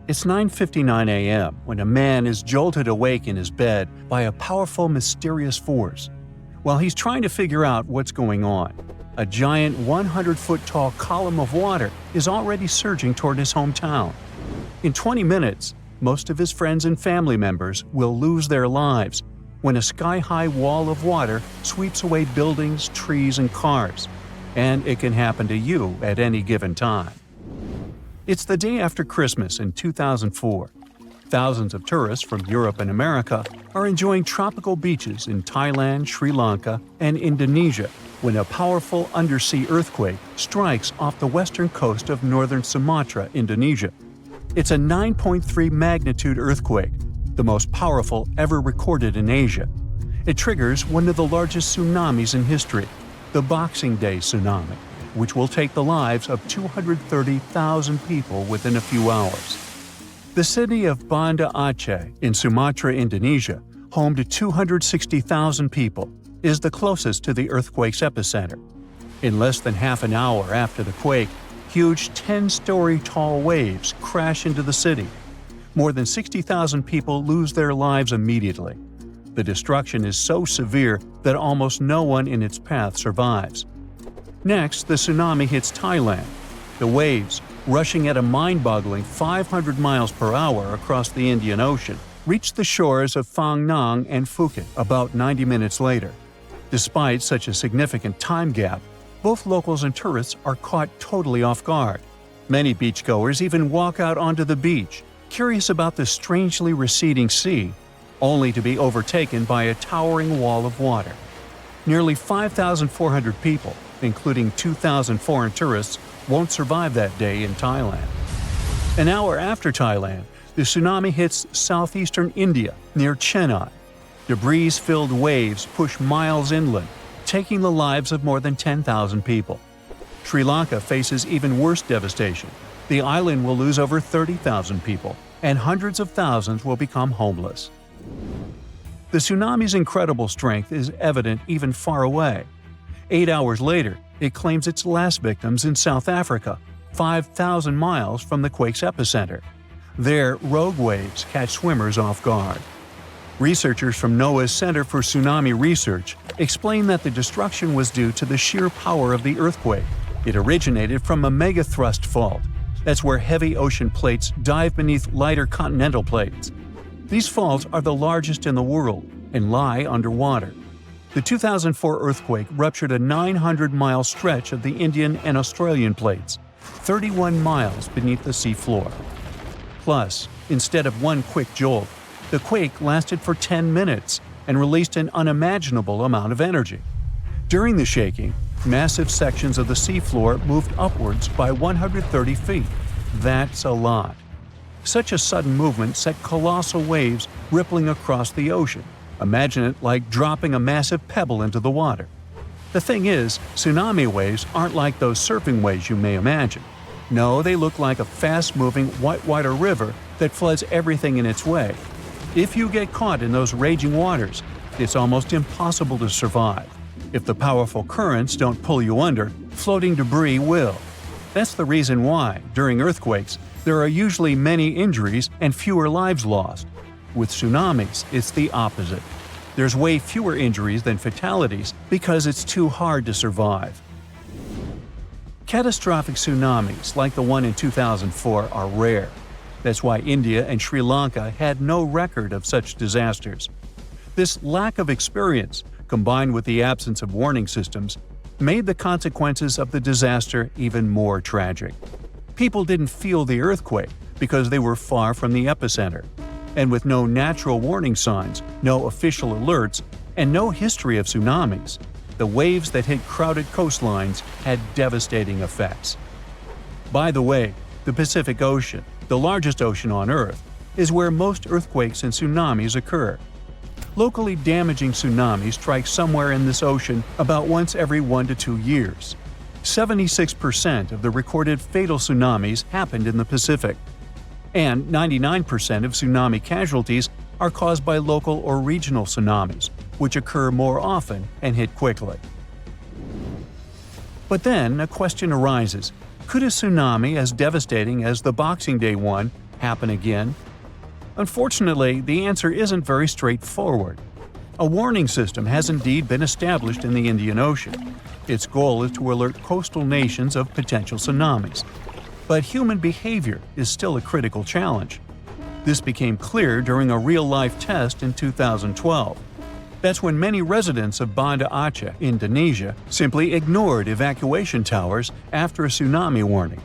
It's 9:59 a.m. when a man is jolted awake in his bed by a powerful, mysterious force. While he's trying to figure out what's going on, a giant 100-foot-tall column of water is already surging toward his hometown. In 20 minutes, most of his friends and family members will lose their lives when a sky-high wall of water sweeps away buildings, trees, and cars. And it can happen to you at any given time. It's the day after Christmas in 2004. Thousands of tourists from Europe and America are enjoying tropical beaches in Thailand, Sri Lanka, and Indonesia when a powerful undersea earthquake strikes off the western coast of northern Sumatra, Indonesia. It's a 9.3 magnitude earthquake, the most powerful ever recorded in Asia. It triggers one of the largest tsunamis in history, the Boxing Day tsunami, which will take the lives of 230,000 people within a few hours. The city of Banda Aceh in Sumatra, Indonesia, home to 260,000 people, is the closest to the earthquake's epicenter. In less than half an hour after the quake, huge 10-story tall waves crash into the city. More than 60,000 people lose their lives immediately. The destruction is so severe that almost no one in its path survives. Next, the tsunami hits Thailand. The waves, rushing at a mind-boggling 500 miles per hour across the Indian Ocean, reach the shores of Phang Nang and Phuket about 90 minutes later. Despite such a significant time gap, both locals and tourists are caught totally off guard. Many beachgoers even walk out onto the beach, curious about the strangely receding sea, only to be overtaken by a towering wall of water. Nearly 5,400 people, including 2,000 foreign tourists, won't survive that day in Thailand. An hour after Thailand, the tsunami hits southeastern India near Chennai. Debris-filled waves push miles inland, taking the lives of more than 10,000 people. Sri Lanka faces even worse devastation. The island will lose over 30,000 people, and hundreds of thousands will become homeless. The tsunami's incredible strength is evident even far away. 8 hours later, it claims its last victims in South Africa, 5,000 miles from the quake's epicenter. There, rogue waves catch swimmers off guard. Researchers from NOAA's Center for Tsunami Research explain that the destruction was due to the sheer power of the earthquake. It originated from a megathrust fault. That's where heavy ocean plates dive beneath lighter continental plates. These faults are the largest in the world and lie underwater. The 2004 earthquake ruptured a 900-mile stretch of the Indian and Australian plates, 31 miles beneath the seafloor. Plus, instead of one quick jolt, the quake lasted for 10 minutes and released an unimaginable amount of energy. During the shaking, massive sections of the seafloor moved upwards by 130 feet. That's a lot. Such a sudden movement set colossal waves rippling across the ocean. Imagine it like dropping a massive pebble into the water. The thing is, tsunami waves aren't like those surfing waves you may imagine. No, they look like a fast-moving whitewater river that floods everything in its way. If you get caught in those raging waters, it's almost impossible to survive. If the powerful currents don't pull you under, floating debris will. That's the reason why, during earthquakes, there are usually many injuries and fewer lives lost. With tsunamis, it's the opposite. There's way fewer injuries than fatalities because it's too hard to survive. Catastrophic tsunamis like the one in 2004 are rare. That's why India and Sri Lanka had no record of such disasters. This lack of experience, combined with the absence of warning systems, made the consequences of the disaster even more tragic. People didn't feel the earthquake because they were far from the epicenter. And with no natural warning signs, no official alerts, and no history of tsunamis, the waves that hit crowded coastlines had devastating effects. By the way, the Pacific Ocean, the largest ocean on Earth, is where most earthquakes and tsunamis occur. Locally damaging tsunamis strike somewhere in this ocean about once every 1 to 2 years. 76% of the recorded fatal tsunamis happened in the Pacific. And 99% of tsunami casualties are caused by local or regional tsunamis, which occur more often and hit quickly. But then a question arises: could a tsunami as devastating as the Boxing Day one happen again? Unfortunately, the answer isn't very straightforward. A warning system has indeed been established in the Indian Ocean. Its goal is to alert coastal nations of potential tsunamis. But human behavior is still a critical challenge. This became clear during a real-life test in 2012. That's when many residents of Banda Aceh, Indonesia, simply ignored evacuation towers after a tsunami warning.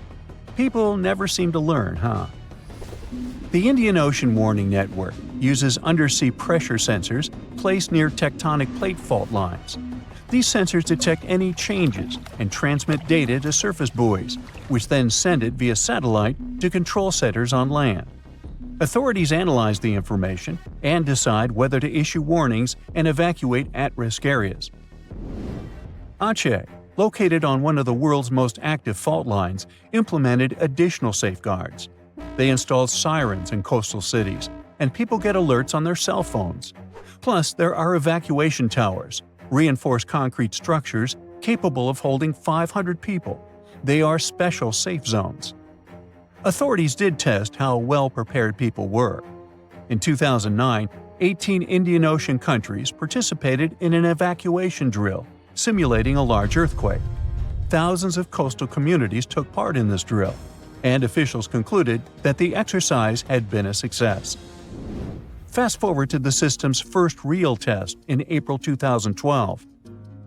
People never seem to learn, huh? The Indian Ocean Warning Network uses undersea pressure sensors placed near tectonic plate fault lines. These sensors detect any changes and transmit data to surface buoys, which then send it via satellite to control centers on land. Authorities analyze the information and decide whether to issue warnings and evacuate at-risk areas. Aceh, located on one of the world's most active fault lines, implemented additional safeguards. They installed sirens in coastal cities, and people get alerts on their cell phones. Plus, there are evacuation towers, reinforced concrete structures capable of holding 500 people. They are special safe zones. Authorities did test how well prepared people were. In 2009, 18 Indian Ocean countries participated in an evacuation drill, simulating a large earthquake. Thousands of coastal communities took part in this drill, and officials concluded that the exercise had been a success. Fast forward to the system's first real test in April 2012.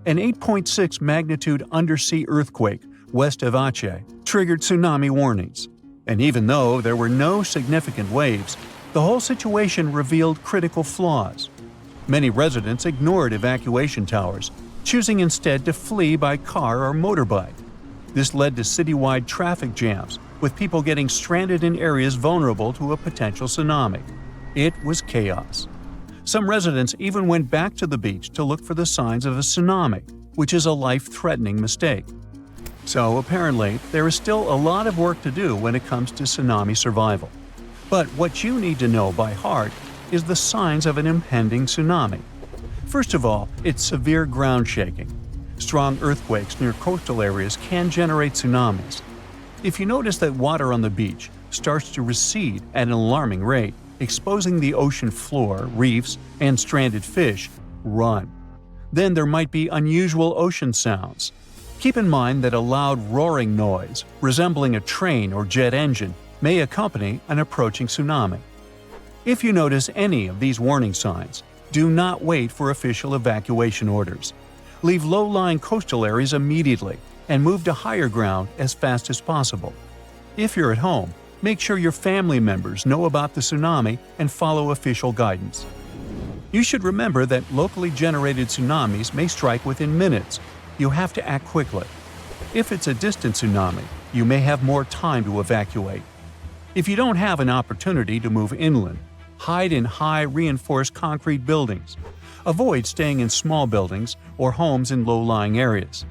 An 8.6 magnitude undersea earthquake west of Aceh triggered tsunami warnings. And even though there were no significant waves, the whole situation revealed critical flaws. Many residents ignored evacuation towers, choosing instead to flee by car or motorbike. This led to citywide traffic jams, with people getting stranded in areas vulnerable to a potential tsunami. It was chaos. Some residents even went back to the beach to look for the signs of a tsunami, which is a life-threatening mistake. So apparently, there is still a lot of work to do when it comes to tsunami survival. But what you need to know by heart is the signs of an impending tsunami. First of all, it's severe ground shaking. Strong earthquakes near coastal areas can generate tsunamis. If you notice that water on the beach starts to recede at an alarming rate, exposing the ocean floor, reefs, and stranded fish, run. Then there might be unusual ocean sounds. Keep in mind that a loud roaring noise, resembling a train or jet engine, may accompany an approaching tsunami. If you notice any of these warning signs, do not wait for official evacuation orders. Leave low-lying coastal areas immediately and move to higher ground as fast as possible. If you're at home, make sure your family members know about the tsunami and follow official guidance. You should remember that locally generated tsunamis may strike within minutes. You have to act quickly. If it's a distant tsunami, you may have more time to evacuate. If you don't have an opportunity to move inland, hide in high reinforced concrete buildings. Avoid staying in small buildings or homes in low-lying areas.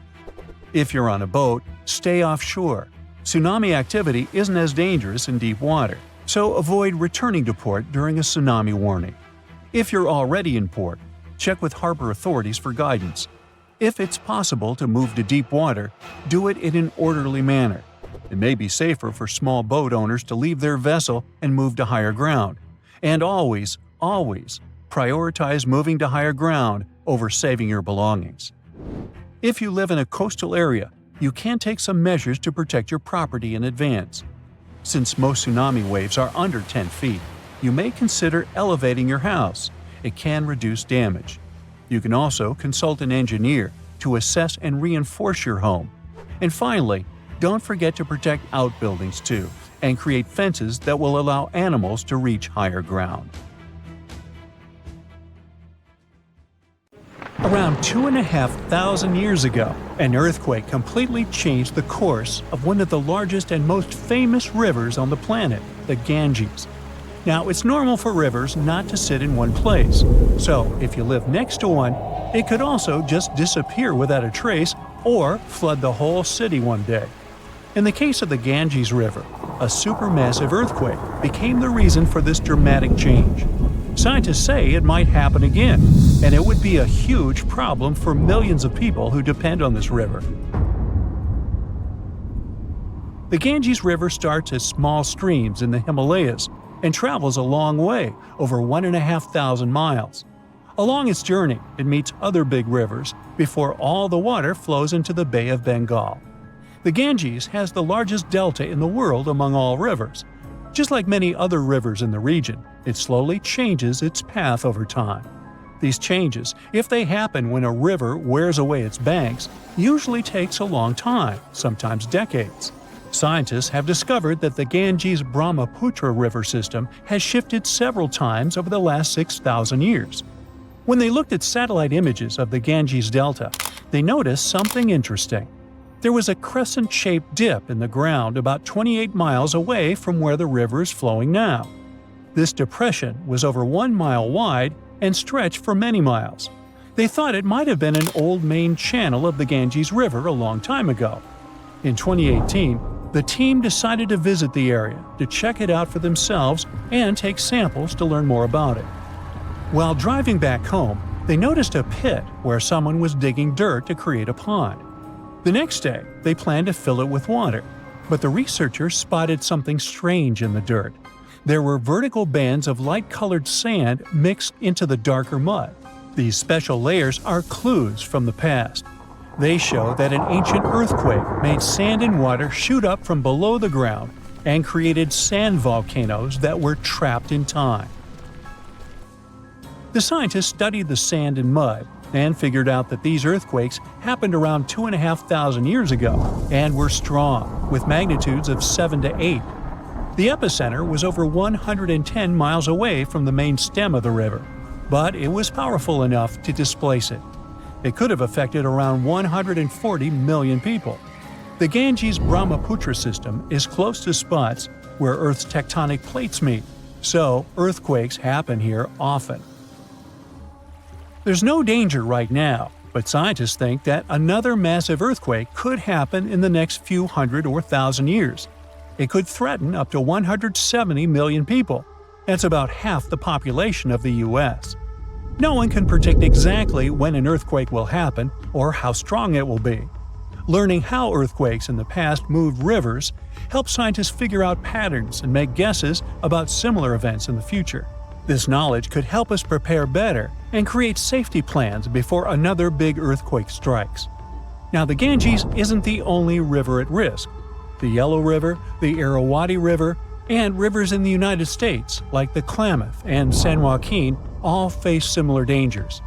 If you're on a boat, stay offshore. Tsunami activity isn't as dangerous in deep water, so avoid returning to port during a tsunami warning. If you're already in port, check with harbor authorities for guidance. If it's possible to move to deep water, do it in an orderly manner. It may be safer for small boat owners to leave their vessel and move to higher ground. And always, prioritize moving to higher ground over saving your belongings. If you live in a coastal area, you can take some measures to protect your property in advance. Since most tsunami waves are under 10 feet, you may consider elevating your house. It can reduce damage. You can also consult an engineer to assess and reinforce your home. And finally, don't forget to protect outbuildings too, and create fences that will allow animals to reach higher ground. Around 2,500 years ago, an earthquake completely changed the course of one of the largest and most famous rivers on the planet, the Ganges. Now, it's normal for rivers not to sit in one place, so if you live next to one, it could also just disappear without a trace or flood the whole city one day. In the case of the Ganges River, a supermassive earthquake became the reason for this dramatic change. Scientists say it might happen again, and it would be a huge problem for millions of people who depend on this river. The Ganges River starts as small streams in the Himalayas and travels a long way, over 1,500 miles. Along its journey, it meets other big rivers before all the water flows into the Bay of Bengal. The Ganges has the largest delta in the world among all rivers. Just like many other rivers in the region, it slowly changes its path over time. These changes, if they happen when a river wears away its banks, usually takes a long time, sometimes decades. Scientists have discovered that the Ganges-Brahmaputra river system has shifted several times over the last 6,000 years. When they looked at satellite images of the Ganges Delta, they noticed something interesting. There was a crescent-shaped dip in the ground about 28 miles away from where the river is flowing now. This depression was over 1 mile wide and stretched for many miles. They thought it might have been an old main channel of the Ganges River a long time ago. In 2018, the team decided to visit the area to check it out for themselves and take samples to learn more about it. While driving back home, they noticed a pit where someone was digging dirt to create a pond. The next day, they planned to fill it with water, but the researchers spotted something strange in the dirt. There were vertical bands of light-colored sand mixed into the darker mud. These special layers are clues from the past. They show that an ancient earthquake made sand and water shoot up from below the ground and created sand volcanoes that were trapped in time. The scientists studied the sand and mud and figured out that these earthquakes happened around 2,500 years ago and were strong, with magnitudes of 7 to 8. The epicenter was over 110 miles away from the main stem of the river, but it was powerful enough to displace it. It could have affected around 140 million people. The Ganges-Brahmaputra system is close to spots where Earth's tectonic plates meet, so earthquakes happen here often. There's no danger right now, but scientists think that another massive earthquake could happen in the next few hundred or thousand years. It could threaten up to 170 million people. That's about half the population of the U.S. No one can predict exactly when an earthquake will happen or how strong it will be. Learning how earthquakes in the past moved rivers helps scientists figure out patterns and make guesses about similar events in the future. This knowledge could help us prepare better and create safety plans before another big earthquake strikes. Now, the Ganges isn't the only river at risk. The Yellow River, the Irrawaddy River, and rivers in the United States like the Klamath and San Joaquin all face similar dangers.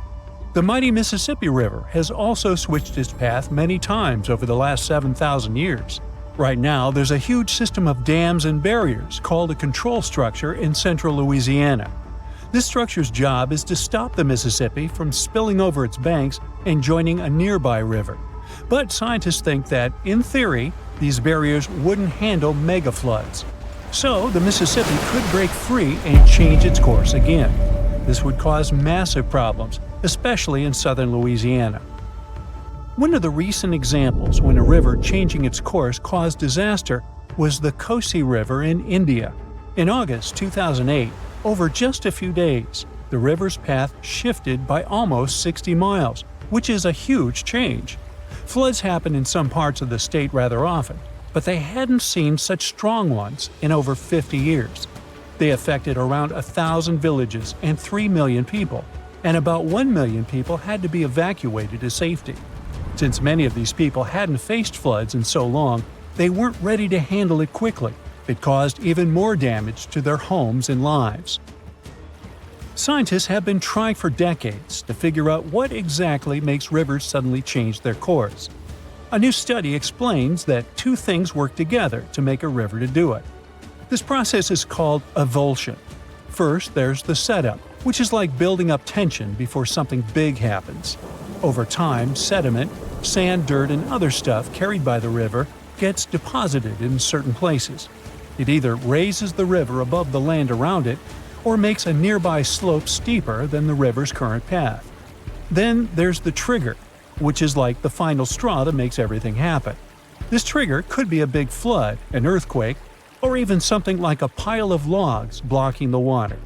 The mighty Mississippi River has also switched its path many times over the last 7,000 years. Right now, there's a huge system of dams and barriers called a control structure in central Louisiana. This structure's job is to stop the Mississippi from spilling over its banks and joining a nearby river. But scientists think that, in theory, these barriers wouldn't handle megafloods. So the Mississippi could break free and change its course again. This would cause massive problems, especially in southern Louisiana. One of the recent examples when a river changing its course caused disaster was the Kosi River in India. In August 2008, over just a few days, the river's path shifted by almost 60 miles, which is a huge change. Floods happen in some parts of the state rather often, but they hadn't seen such strong ones in over 50 years. They affected around 1,000 villages and 3 million people, and about 1 million people had to be evacuated to safety. Since many of these people hadn't faced floods in so long, they weren't ready to handle it quickly. It caused even more damage to their homes and lives. Scientists have been trying for decades to figure out what exactly makes rivers suddenly change their course. A new study explains that two things work together to make a river to do it. This process is called avulsion. First, there's the setup, which is like building up tension before something big happens. Over time, sediment, sand, dirt, and other stuff carried by the river gets deposited in certain places. It either raises the river above the land around it or makes a nearby slope steeper than the river's current path. Then there's the trigger, which is like the final straw that makes everything happen. This trigger could be a big flood, an earthquake, or even something like a pile of logs blocking the water.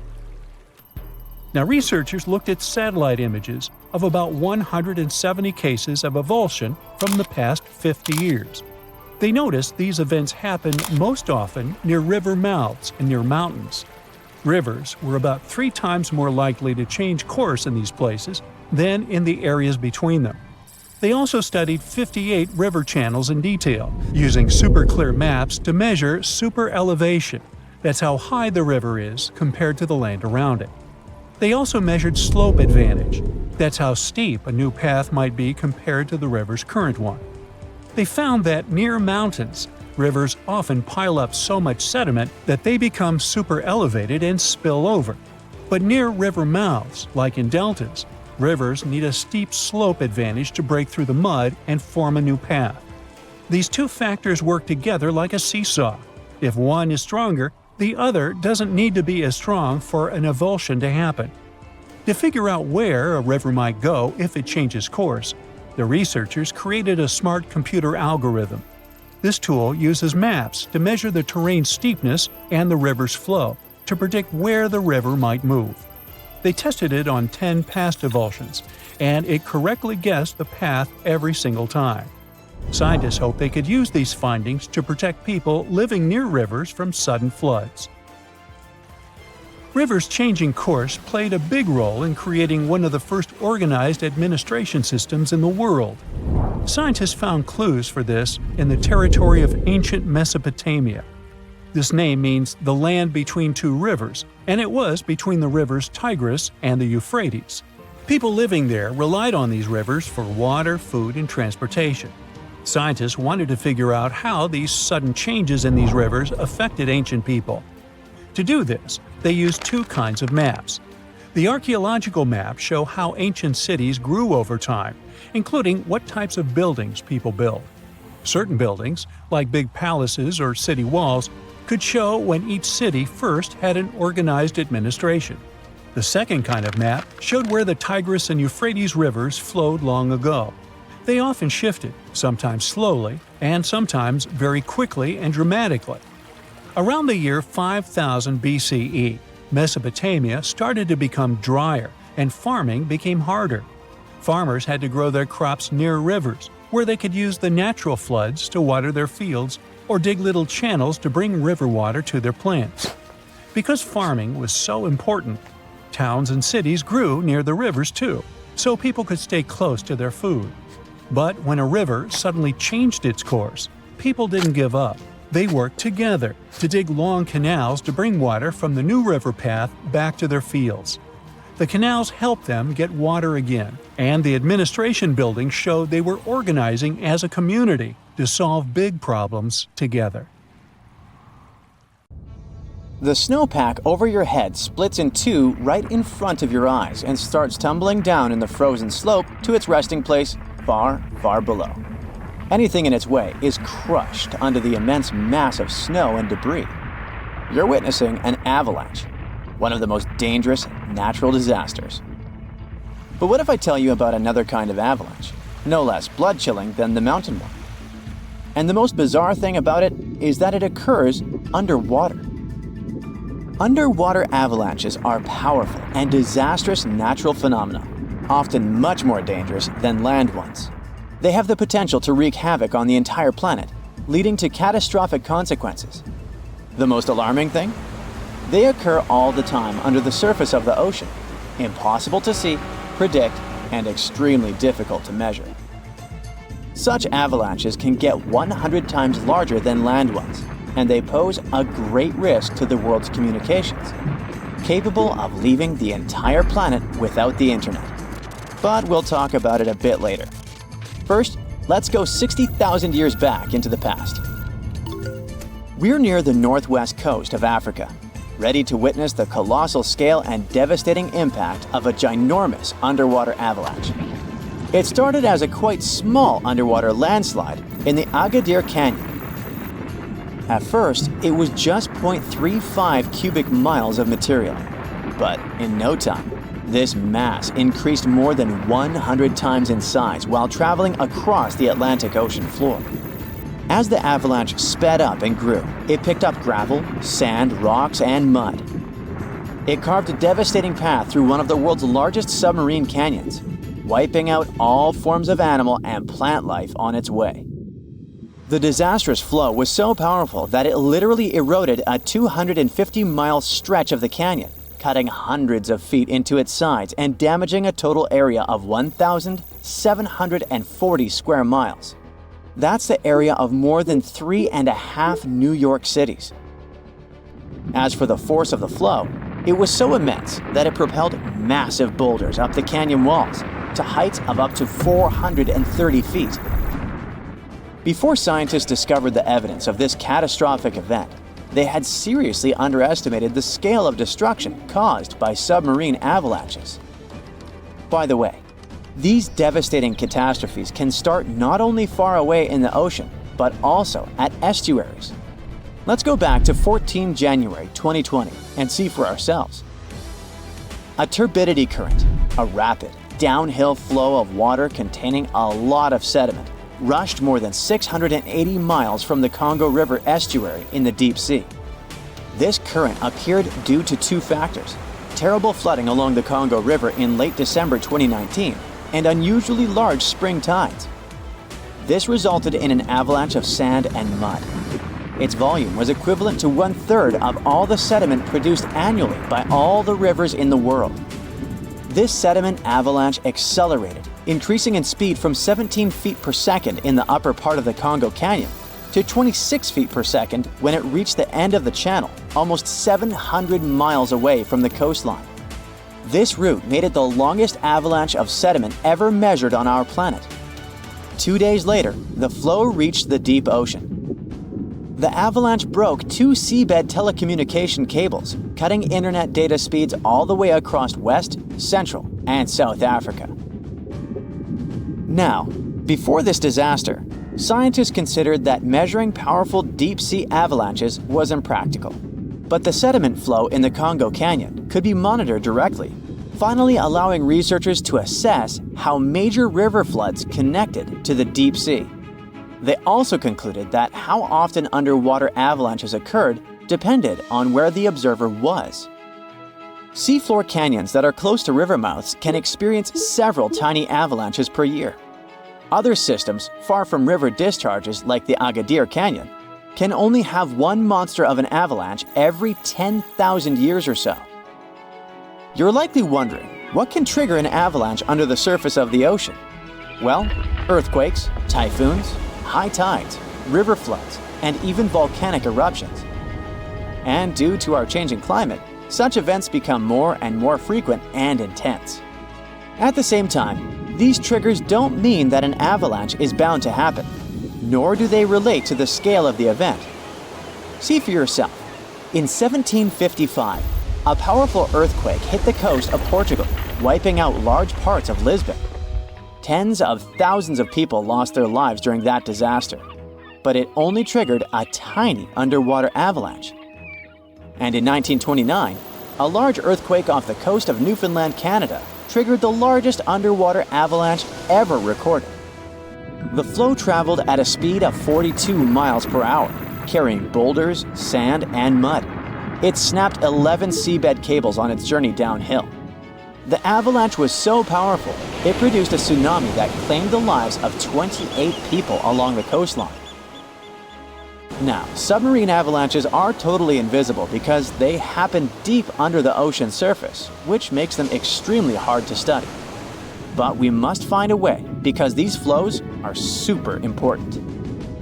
Now, researchers looked at satellite images of about 170 cases of avulsion from the past 50 years. They noticed these events happened most often near river mouths and near mountains. Rivers were about 3 times more likely to change course in these places than in the areas between them. They also studied 58 river channels in detail, using super clear maps to measure super elevation. That's how high the river is compared to the land around it. They also measured slope advantage. That's how steep a new path might be compared to the river's current one. They found that near mountains, rivers often pile up so much sediment that they become super elevated and spill over. But near river mouths, like in deltas, rivers need a steep slope advantage to break through the mud and form a new path. These two factors work together like a seesaw. If one is stronger, the other doesn't need to be as strong for an avulsion to happen. To figure out where a river might go if it changes course, the researchers created a smart computer algorithm. This tool uses maps to measure the terrain steepness and the river's flow to predict where the river might move. They tested it on 10 past avulsions, and it correctly guessed the path every single time. Scientists hope they could use these findings to protect people living near rivers from sudden floods. Rivers changing course played a big role in creating one of the first organized administration systems in the world. Scientists found clues for this in the territory of ancient Mesopotamia. This name means the land between two rivers, and it was between the rivers Tigris and the Euphrates. People living there relied on these rivers for water, food, and transportation. Scientists wanted to figure out how these sudden changes in these rivers affected ancient people. To do this, they used 2 kinds of maps. The archaeological maps show how ancient cities grew over time, including what types of buildings people built. Certain buildings, like big palaces or city walls, could show when each city first had an organized administration. The second kind of map showed where the Tigris and Euphrates rivers flowed long ago. They often shifted, sometimes slowly, and sometimes very quickly and dramatically. Around the year 5000 BCE, Mesopotamia started to become drier and farming became harder. Farmers had to grow their crops near rivers, where they could use the natural floods to water their fields or dig little channels to bring river water to their plants. Because farming was so important, towns and cities grew near the rivers too, so people could stay close to their food. But when a river suddenly changed its course, people didn't give up. They worked together to dig long canals to bring water from the new river path back to their fields. The canals helped them get water again, and the administration buildings showed they were organizing as a community to solve big problems together. The snowpack over your head splits in 2 right in front of your eyes and starts tumbling down in the frozen slope to its resting place far, far below. Anything in its way is crushed under the immense mass of snow and debris. You're witnessing an avalanche, one of the most dangerous natural disasters. But what if I tell you about another kind of avalanche, no less blood-chilling than the mountain one? And the most bizarre thing about it is that it occurs underwater. Underwater avalanches are powerful and disastrous natural phenomena, often much more dangerous than land ones. They have the potential to wreak havoc on the entire planet, leading to catastrophic consequences. The most alarming thing? They occur all the time under the surface of the ocean, impossible to see, predict, and extremely difficult to measure. Such avalanches can get 100 times larger than land ones, and they pose a great risk to the world's communications, capable of leaving the entire planet without the internet. But we'll talk about it a bit later. First, let's go 60,000 years back into the past. We're near the northwest coast of Africa, ready to witness the colossal scale and devastating impact of a ginormous underwater avalanche. It started as a quite small underwater landslide in the Agadir Canyon. At first, it was just 0.35 cubic miles of material, but in no time, this mass increased more than 100 times in size while traveling across the Atlantic Ocean floor. As the avalanche sped up and grew, it picked up gravel, sand, rocks, and mud. It carved a devastating path through one of the world's largest submarine canyons, wiping out all forms of animal and plant life on its way. The disastrous flow was so powerful that it literally eroded a 250-mile stretch of the canyon, cutting hundreds of feet into its sides and damaging a total area of 1,740 square miles. That's the area of more than 3.5 New York cities. As for the force of the flow, it was so immense that it propelled massive boulders up the canyon walls to heights of up to 430 feet. Before scientists discovered the evidence of this catastrophic event, they had seriously underestimated the scale of destruction caused by submarine avalanches. By the way, these devastating catastrophes can start not only far away in the ocean, but also at estuaries. Let's go back to 14 January 2020 and see for ourselves. A turbidity current, a rapid, downhill flow of water containing a lot of sediment, rushed more than 680 miles from the Congo River estuary in the deep sea. This current appeared due to two factors: terrible flooding along the Congo River in late December 2019 and unusually large spring tides. This resulted in an avalanche of sand and mud. Its volume was equivalent to 1/3 of all the sediment produced annually by all the rivers in the world. This sediment avalanche accelerated, increasing in speed from 17 feet per second in the upper part of the Congo Canyon to 26 feet per second when it reached the end of the channel, almost 700 miles away from the coastline. This route made it the longest avalanche of sediment ever measured on our planet. 2 days later, the flow reached the deep ocean. The avalanche broke 2 seabed telecommunication cables, cutting internet data speeds all the way across West, Central, and South Africa. Now, before this disaster, scientists considered that measuring powerful deep-sea avalanches was impractical. But the sediment flow in the Congo Canyon could be monitored directly, finally allowing researchers to assess how major river floods connected to the deep sea. They also concluded that how often underwater avalanches occurred depended on where the observer was. Seafloor canyons that are close to river mouths can experience several tiny avalanches per year. Other systems, far from river discharges like the Agadir Canyon, can only have one monster of an avalanche every 10,000 years or so. You're likely wondering, what can trigger an avalanche under the surface of the ocean? Well, earthquakes, typhoons, high tides, river floods, and even volcanic eruptions. And due to our changing climate, such events become more and more frequent and intense. At the same time, these triggers don't mean that an avalanche is bound to happen, nor do they relate to the scale of the event. See for yourself. In 1755, a powerful earthquake hit the coast of Portugal, wiping out large parts of Lisbon. Tens of thousands of people lost their lives during that disaster, but it only triggered a tiny underwater avalanche. And in 1929, a large earthquake off the coast of Newfoundland, Canada, triggered the largest underwater avalanche ever recorded. The flow traveled at a speed of 42 miles per hour, carrying boulders, sand, and mud. It snapped 11 seabed cables on its journey downhill. The avalanche was so powerful, it produced a tsunami that claimed the lives of 28 people along the coastline. Now, submarine avalanches are totally invisible because they happen deep under the ocean surface, which makes them extremely hard to study. But we must find a way because these flows are super important.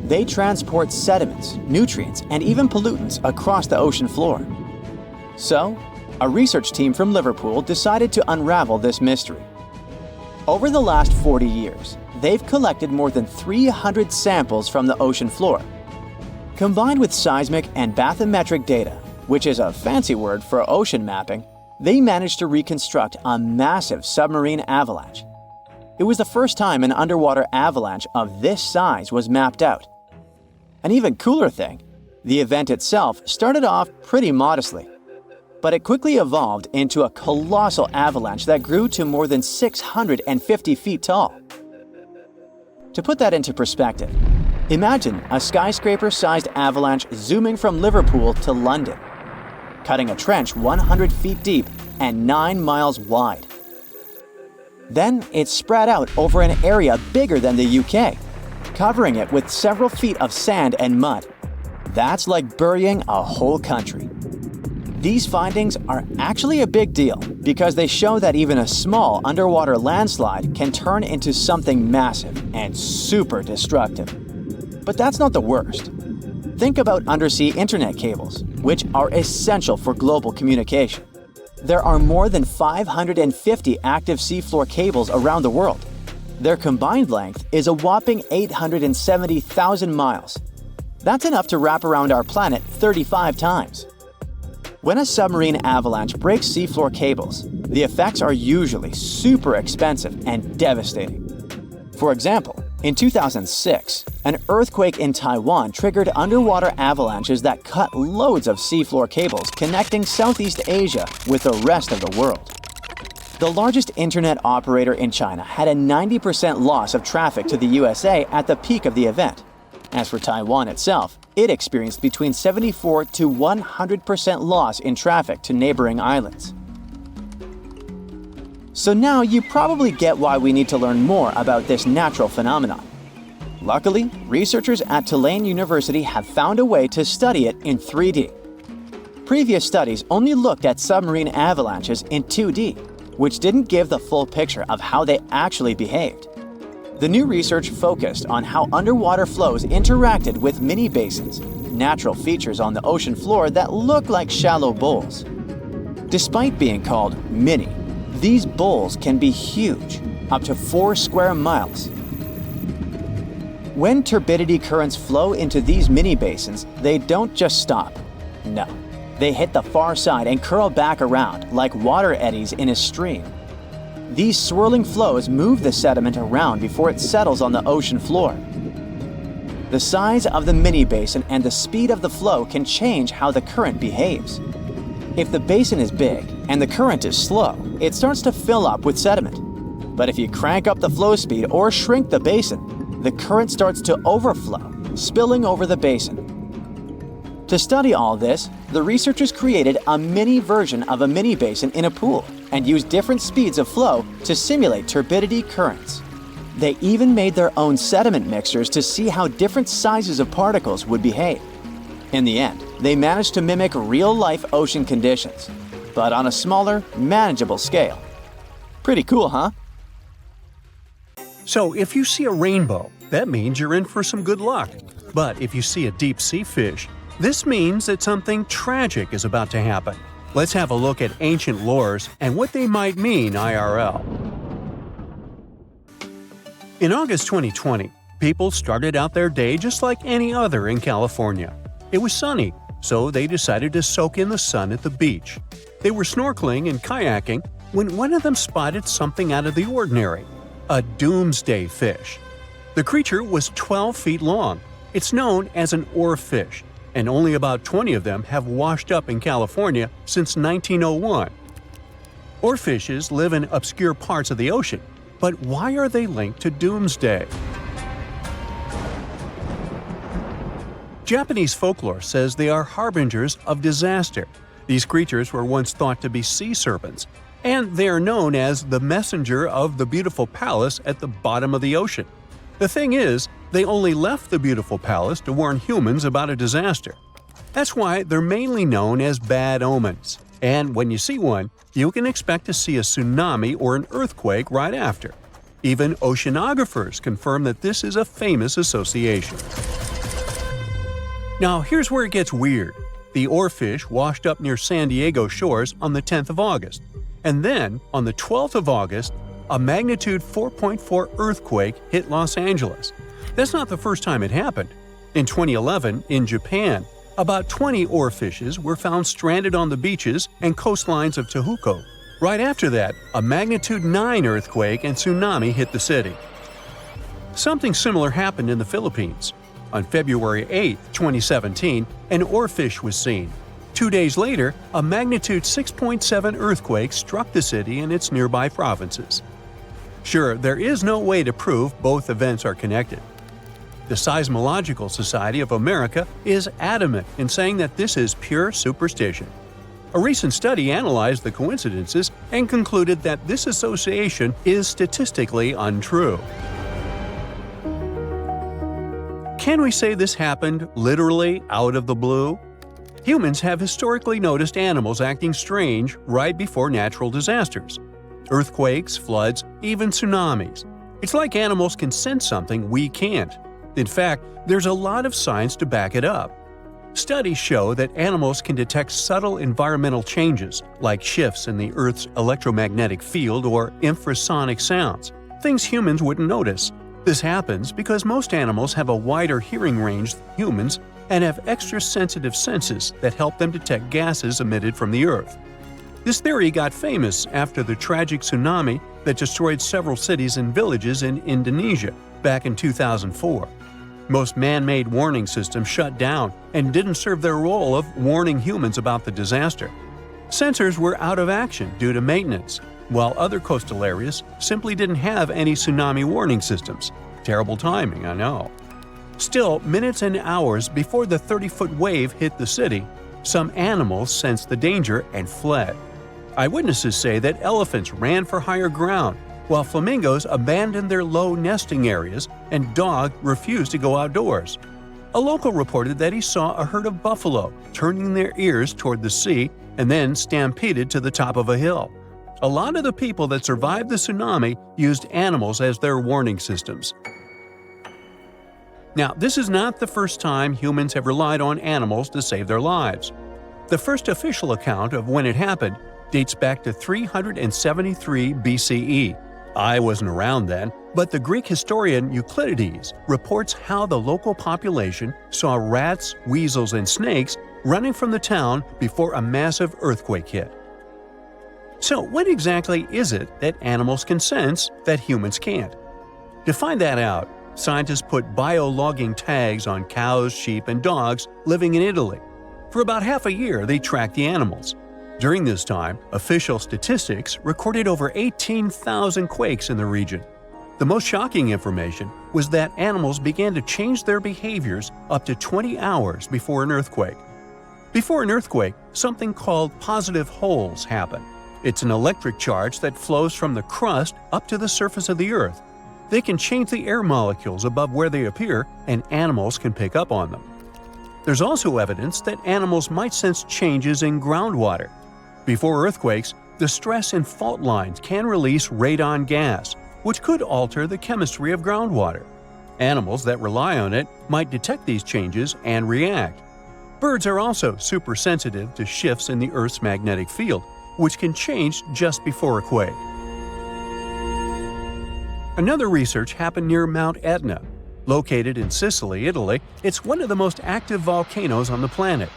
They transport sediments, nutrients, and even pollutants across the ocean floor. So, a research team from Liverpool decided to unravel this mystery. Over the last 40 years, they've collected more than 300 samples from the ocean floor. Combined with seismic and bathymetric data, which is a fancy word for ocean mapping, they managed to reconstruct a massive submarine avalanche. It was the first time an underwater avalanche of this size was mapped out. An even cooler thing, the event itself started off pretty modestly, but it quickly evolved into a colossal avalanche that grew to more than 650 feet tall. To put that into perspective, imagine a skyscraper-sized avalanche zooming from Liverpool to London, cutting a trench 100 feet deep and 9 miles wide. Then it spread out over an area bigger than the UK, covering it with several feet of sand and mud. That's like burying a whole country. These findings are actually a big deal because they show that even a small underwater landslide can turn into something massive and super destructive. But that's not the worst. Think about undersea internet cables, which are essential for global communication. There are more than 550 active seafloor cables around the world. Their combined length is a whopping 870,000 miles. That's enough to wrap around our planet 35 times. When a submarine avalanche breaks seafloor cables, the effects are usually super expensive and devastating. For example, in 2006, an earthquake in Taiwan triggered underwater avalanches that cut loads of seafloor cables connecting Southeast Asia with the rest of the world. The largest internet operator in China had a 90% loss of traffic to the USA at the peak of the event. As for Taiwan itself, it experienced between 74 to 100% loss in traffic to neighboring islands. So now you probably get why we need to learn more about this natural phenomenon. Luckily, researchers at Tulane University have found a way to study it in 3D. Previous studies only looked at submarine avalanches in 2D, which didn't give the full picture of how they actually behaved. The new research focused on how underwater flows interacted with mini basins, natural features on the ocean floor that look like shallow bowls. Despite being called mini, these bowls can be huge, up to 4 square miles. When turbidity currents flow into these mini basins, they don't just stop. No, they hit the far side and curl back around like water eddies in a stream. These swirling flows move the sediment around before it settles on the ocean floor. The size of the mini basin and the speed of the flow can change how the current behaves. If the basin is big and the current is slow, it starts to fill up with sediment. But if you crank up the flow speed or shrink the basin, the current starts to overflow, spilling over the basin. To study all this, the researchers created a mini version of a mini basin in a pool and used different speeds of flow to simulate turbidity currents. They even made their own sediment mixtures to see how different sizes of particles would behave. In the end, they managed to mimic real-life ocean conditions, but on a smaller, manageable scale. Pretty cool, huh? So if you see a rainbow, that means you're in for some good luck. But if you see a deep-sea fish, this means that something tragic is about to happen. Let's have a look at ancient lores and what they might mean IRL. In August 2020, people started out their day just like any other in California. It was sunny, so they decided to soak in the sun at the beach. They were snorkeling and kayaking when one of them spotted something out of the ordinary – a doomsday fish. The creature was 12 feet long. It's known as an oarfish, and only about 20 of them have washed up in California since 1901. Oarfishes live in obscure parts of the ocean, but why are they linked to doomsday? Japanese folklore says they are harbingers of disaster. These creatures were once thought to be sea serpents, and they are known as the messenger of the beautiful palace at the bottom of the ocean. The thing is, they only left the beautiful palace to warn humans about a disaster. That's why they're mainly known as bad omens. And when you see one, you can expect to see a tsunami or an earthquake right after. Even oceanographers confirm that this is a famous association. Now here's where it gets weird. The oarfish washed up near San Diego shores on the 10th of August. And then, on the 12th of August, a magnitude 4.4 earthquake hit Los Angeles. That's not the first time it happened. In 2011, in Japan, about 20 oarfishes were found stranded on the beaches and coastlines of Tohoku. Right after that, a magnitude 9 earthquake and tsunami hit the city. Something similar happened in the Philippines. On February 8, 2017, an oarfish was seen. 2 days later, a magnitude 6.7 earthquake struck the city and its nearby provinces. Sure, there is no way to prove both events are connected. The Seismological Society of America is adamant in saying that this is pure superstition. A recent study analyzed the coincidences and concluded that this association is statistically untrue. Can we say this happened literally out of the blue? Humans have historically noticed animals acting strange right before natural disasters. Earthquakes, floods, even tsunamis. It's like animals can sense something we can't. In fact, there's a lot of science to back it up. Studies show that animals can detect subtle environmental changes, like shifts in the Earth's electromagnetic field or infrasonic sounds, things humans wouldn't notice. This happens because most animals have a wider hearing range than humans and have extra sensitive senses that help them detect gases emitted from the Earth. This theory got famous after the tragic tsunami that destroyed several cities and villages in Indonesia back in 2004. Most man-made warning systems shut down and didn't serve their role of warning humans about the disaster. Sensors were out of action due to maintenance, while other coastal areas simply didn't have any tsunami warning systems. Terrible timing, I know. Still, minutes and hours before the 30-foot wave hit the city, some animals sensed the danger and fled. Eyewitnesses say that elephants ran for higher ground, while flamingos abandoned their low nesting areas and dogs refused to go outdoors. A local reported that he saw a herd of buffalo turning their ears toward the sea and then stampeded to the top of a hill. A lot of the people that survived the tsunami used animals as their warning systems. Now, this is not the first time humans have relied on animals to save their lives. The first official account of when it happened dates back to 373 BCE. I wasn't around then, but the Greek historian Euclides reports how the local population saw rats, weasels, and snakes running from the town before a massive earthquake hit. So, what exactly is it that animals can sense that humans can't? To find that out, scientists put biologging tags on cows, sheep, and dogs living in Italy. For about half a year, they tracked the animals. During this time, official statistics recorded over 18,000 quakes in the region. The most shocking information was that animals began to change their behaviors up to 20 hours before an earthquake. Before an earthquake, something called positive holes happen. It's an electric charge that flows from the crust up to the surface of the Earth. They can change the air molecules above where they appear, and animals can pick up on them. There's also evidence that animals might sense changes in groundwater. Before earthquakes, the stress in fault lines can release radon gas, which could alter the chemistry of groundwater. Animals that rely on it might detect these changes and react. Birds are also super sensitive to shifts in the Earth's magnetic field, which can change just before a quake. Another research happened near Mount Etna. Located in Sicily, Italy, it's one of the most active volcanoes on the planet.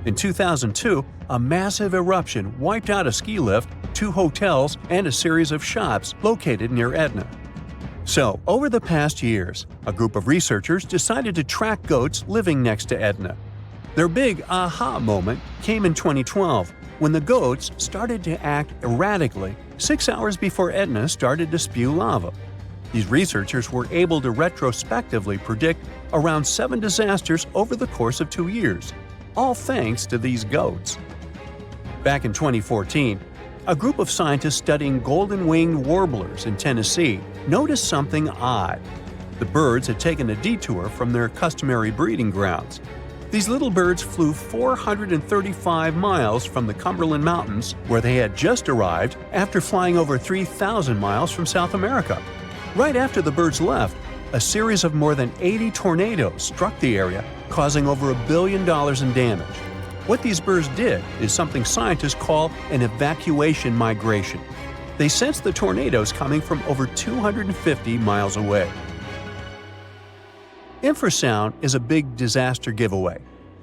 In 2002, a massive eruption wiped out a ski lift, 2 hotels, and a series of shops located near Etna. So, over the past years, a group of researchers decided to track goats living next to Etna. Their big aha moment came in 2012, when the goats started to act erratically 6 hours before Etna started to spew lava. These researchers were able to retrospectively predict around 7 disasters over the course of 2 years, all thanks to these goats. Back in 2014, a group of scientists studying golden-winged warblers in Tennessee noticed something odd. The birds had taken a detour from their customary breeding grounds. These little birds flew 435 miles from the Cumberland Mountains, where they had just arrived after flying over 3,000 miles from South America. Right after the birds left, a series of more than 80 tornadoes struck the area, causing over $1 billion in damage. What these birds did is something scientists call an evacuation migration. They sensed the tornadoes coming from over 250 miles away. Infrasound is a big disaster giveaway.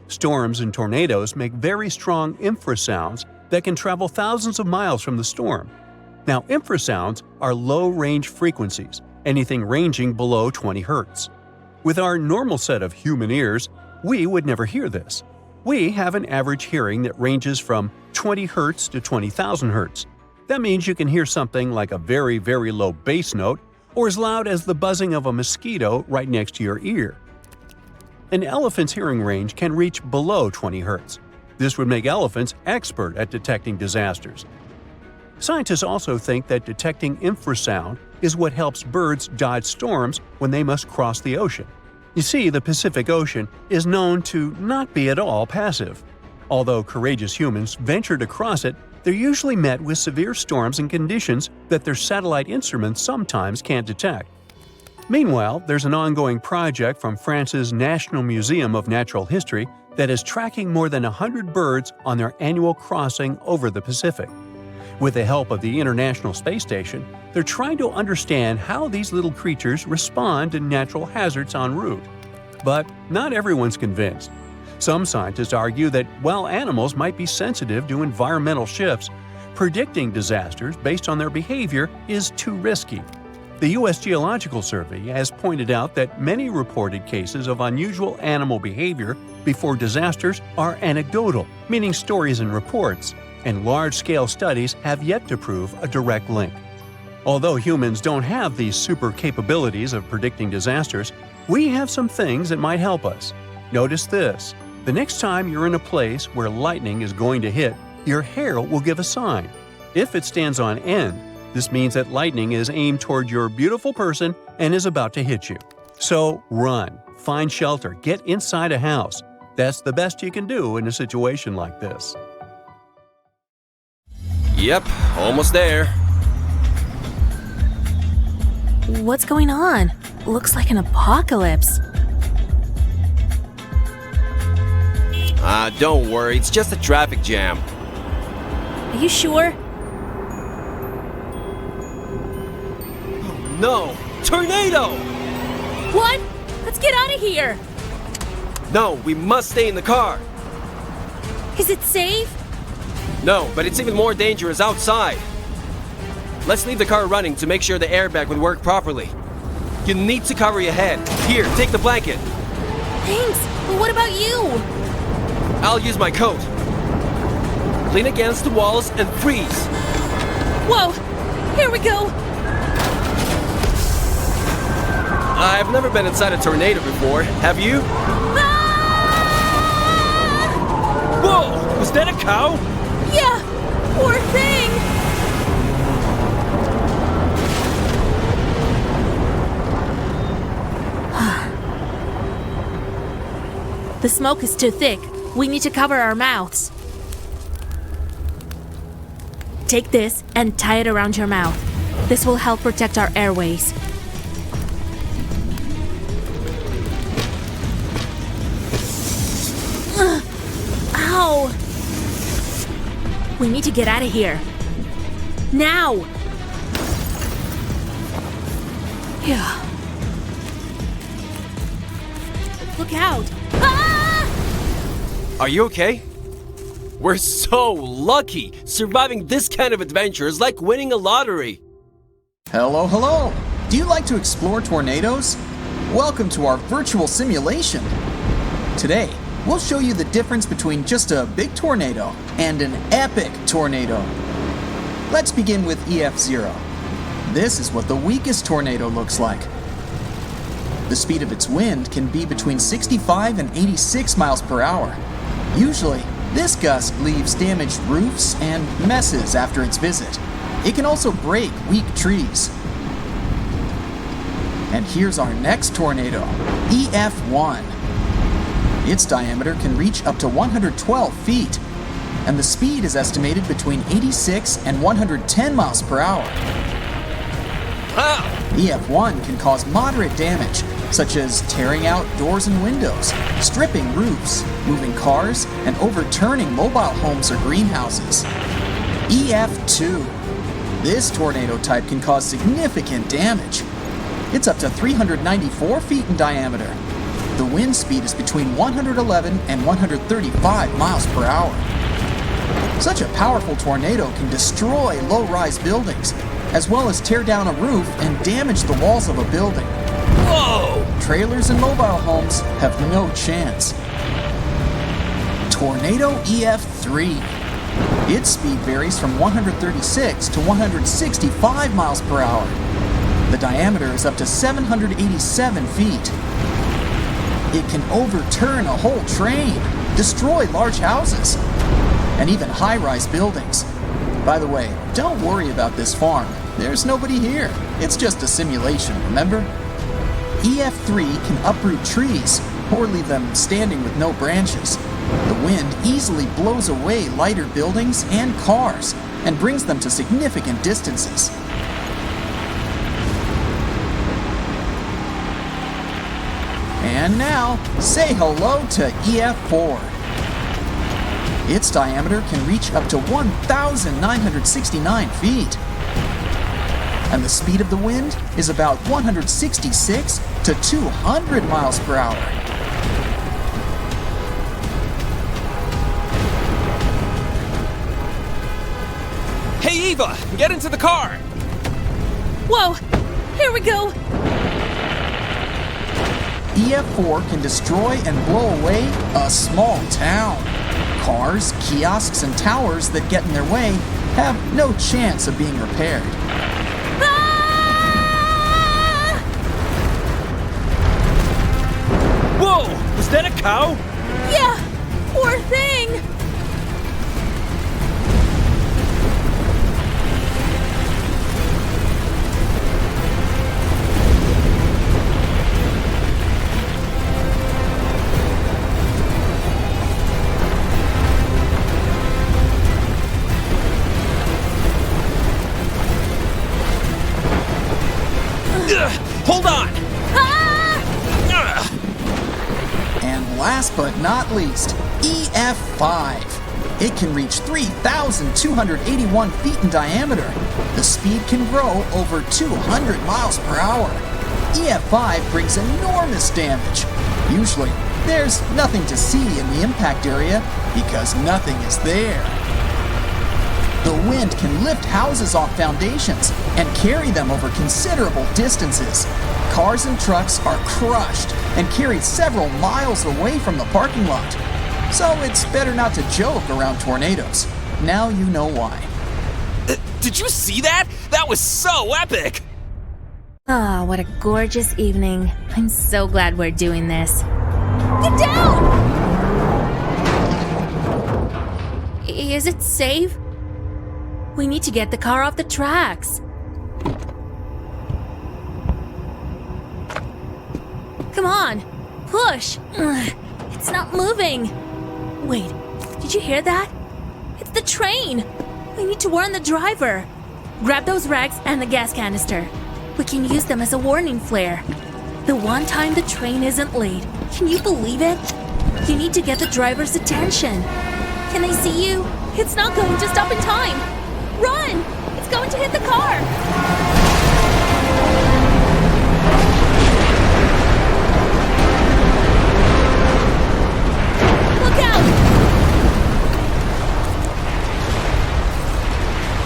Storms and tornadoes make very strong infrasounds that can travel thousands of miles from the storm. Now, infrasounds are low-range frequencies, anything ranging below 20 Hz. With our normal set of human ears, we would never hear this. We have an average hearing that ranges from 20 Hz to 20,000 Hz. That means you can hear something like a very, very low bass note or as loud as the buzzing of a mosquito right next to your ear. An elephant's hearing range can reach below 20 Hz. This would make elephants expert at detecting disasters. Scientists also think that detecting infrasound is what helps birds dodge storms when they must cross the ocean. You see, the Pacific Ocean is known to not be at all passive. Although courageous humans ventured across it, they're usually met with severe storms and conditions that their satellite instruments sometimes can't detect. Meanwhile, there's an ongoing project from France's National Museum of Natural History that is tracking more than 100 birds on their annual crossing over the Pacific. With the help of the International Space Station, they're trying to understand how these little creatures respond to natural hazards en route. But not everyone's convinced. Some scientists argue that while animals might be sensitive to environmental shifts, predicting disasters based on their behavior is too risky. The U.S. Geological Survey has pointed out that many reported cases of unusual animal behavior before disasters are anecdotal, meaning stories and reports, and large-scale studies have yet to prove a direct link. Although humans don't have these super capabilities of predicting disasters, we have some things that might help us. Notice this. The next time you're in a place where lightning is going to hit, your hair will give a sign. If it stands on end, this means that lightning is aimed toward your beautiful person and is about to hit you. So run, find shelter, get inside a house. That's the best you can do in a situation like this. Yep, almost there. What's going on? Looks like an apocalypse. Don't worry, it's just a traffic jam. Are you sure? Oh no! Tornado! What? Let's get out of here! No, we must stay in the car. Is it safe? No, but it's even more dangerous outside. Let's leave the car running to make sure the airbag would work properly. You need to cover your head. Here, take the blanket. Thanks, but what about you? I'll use my coat. Lean against the walls and freeze. Whoa! Here we go! I've never been inside a tornado before. Have you? Ah! Whoa! Was that a cow? Yeah! Poor thing! The smoke is too thick. We need to cover our mouths. Take this and tie it around your mouth. This will help protect our airways. Ow! We need to get out of here. Now! Yeah. Look out! Ah! Are you okay? We're so lucky! Surviving this kind of adventure is like winning a lottery. Hello, hello! Do you like to explore tornadoes? Welcome to our virtual simulation. Today, we'll show you the difference between just a big tornado and an epic tornado. Let's begin with EF0. This is what the weakest tornado looks like. The speed of its wind can be between 65 and 86 miles per hour. Usually, this gust leaves damaged roofs and messes after its visit. It can also break weak trees. And here's our next tornado, EF1. Its diameter can reach up to 112 feet, and the speed is estimated between 86 and 110 miles per hour. Ah! EF1 can cause moderate damage, such as tearing out doors and windows, stripping roofs, moving cars, and overturning mobile homes or greenhouses. EF2. This tornado type can cause significant damage. It's up to 394 feet in diameter. The wind speed is between 111 and 135 miles per hour. Such a powerful tornado can destroy low-rise buildings, as well as tear down a roof and damage the walls of a building. Whoa! Trailers and mobile homes have no chance. Tornado EF3. Its speed varies from 136 to 165 miles per hour. The diameter is up to 787 feet. It can overturn a whole train, destroy large houses, and even high-rise buildings. By the way, don't worry about this farm. There's nobody here. It's just a simulation, remember? EF3 can uproot trees or leave them standing with no branches. The wind easily blows away lighter buildings and cars and brings them to significant distances. And now, say hello to EF4. Its diameter can reach up to 1,969 feet. And the speed of the wind is about 166 to 200 miles per hour. Hey, Eva, get into the car! Whoa! Here we go! EF4 can destroy and blow away a small town. Cars, kiosks, and towers that get in their way have no chance of being repaired. Ah! Whoa! Was that a cow? Yeah! Poor thing! Hold on! And last but not least, EF5. It can reach 3,281 feet in diameter. The speed can grow over 200 miles per hour. EF5 brings enormous damage. Usually, there's nothing to see in the impact area because nothing is there. The wind can lift houses off foundations and carry them over considerable distances. Cars and trucks are crushed and carried several miles away from the parking lot. So it's better not to joke around tornadoes. Now you know why. Did you see that? That was so epic! Ah, what a gorgeous evening. I'm so glad we're doing this. Get down! Is it safe? We need to get the car off the tracks. Come on, push. Ugh, it's not moving. Wait, did you hear that? It's the train. We need to warn the driver. Grab those rags and the gas canister. We can use them as a warning flare. The one time the train isn't late. Can you believe it? You need to get the driver's attention. Can they see you? It's not going to stop in time. Run! It's going to hit the car! Look out!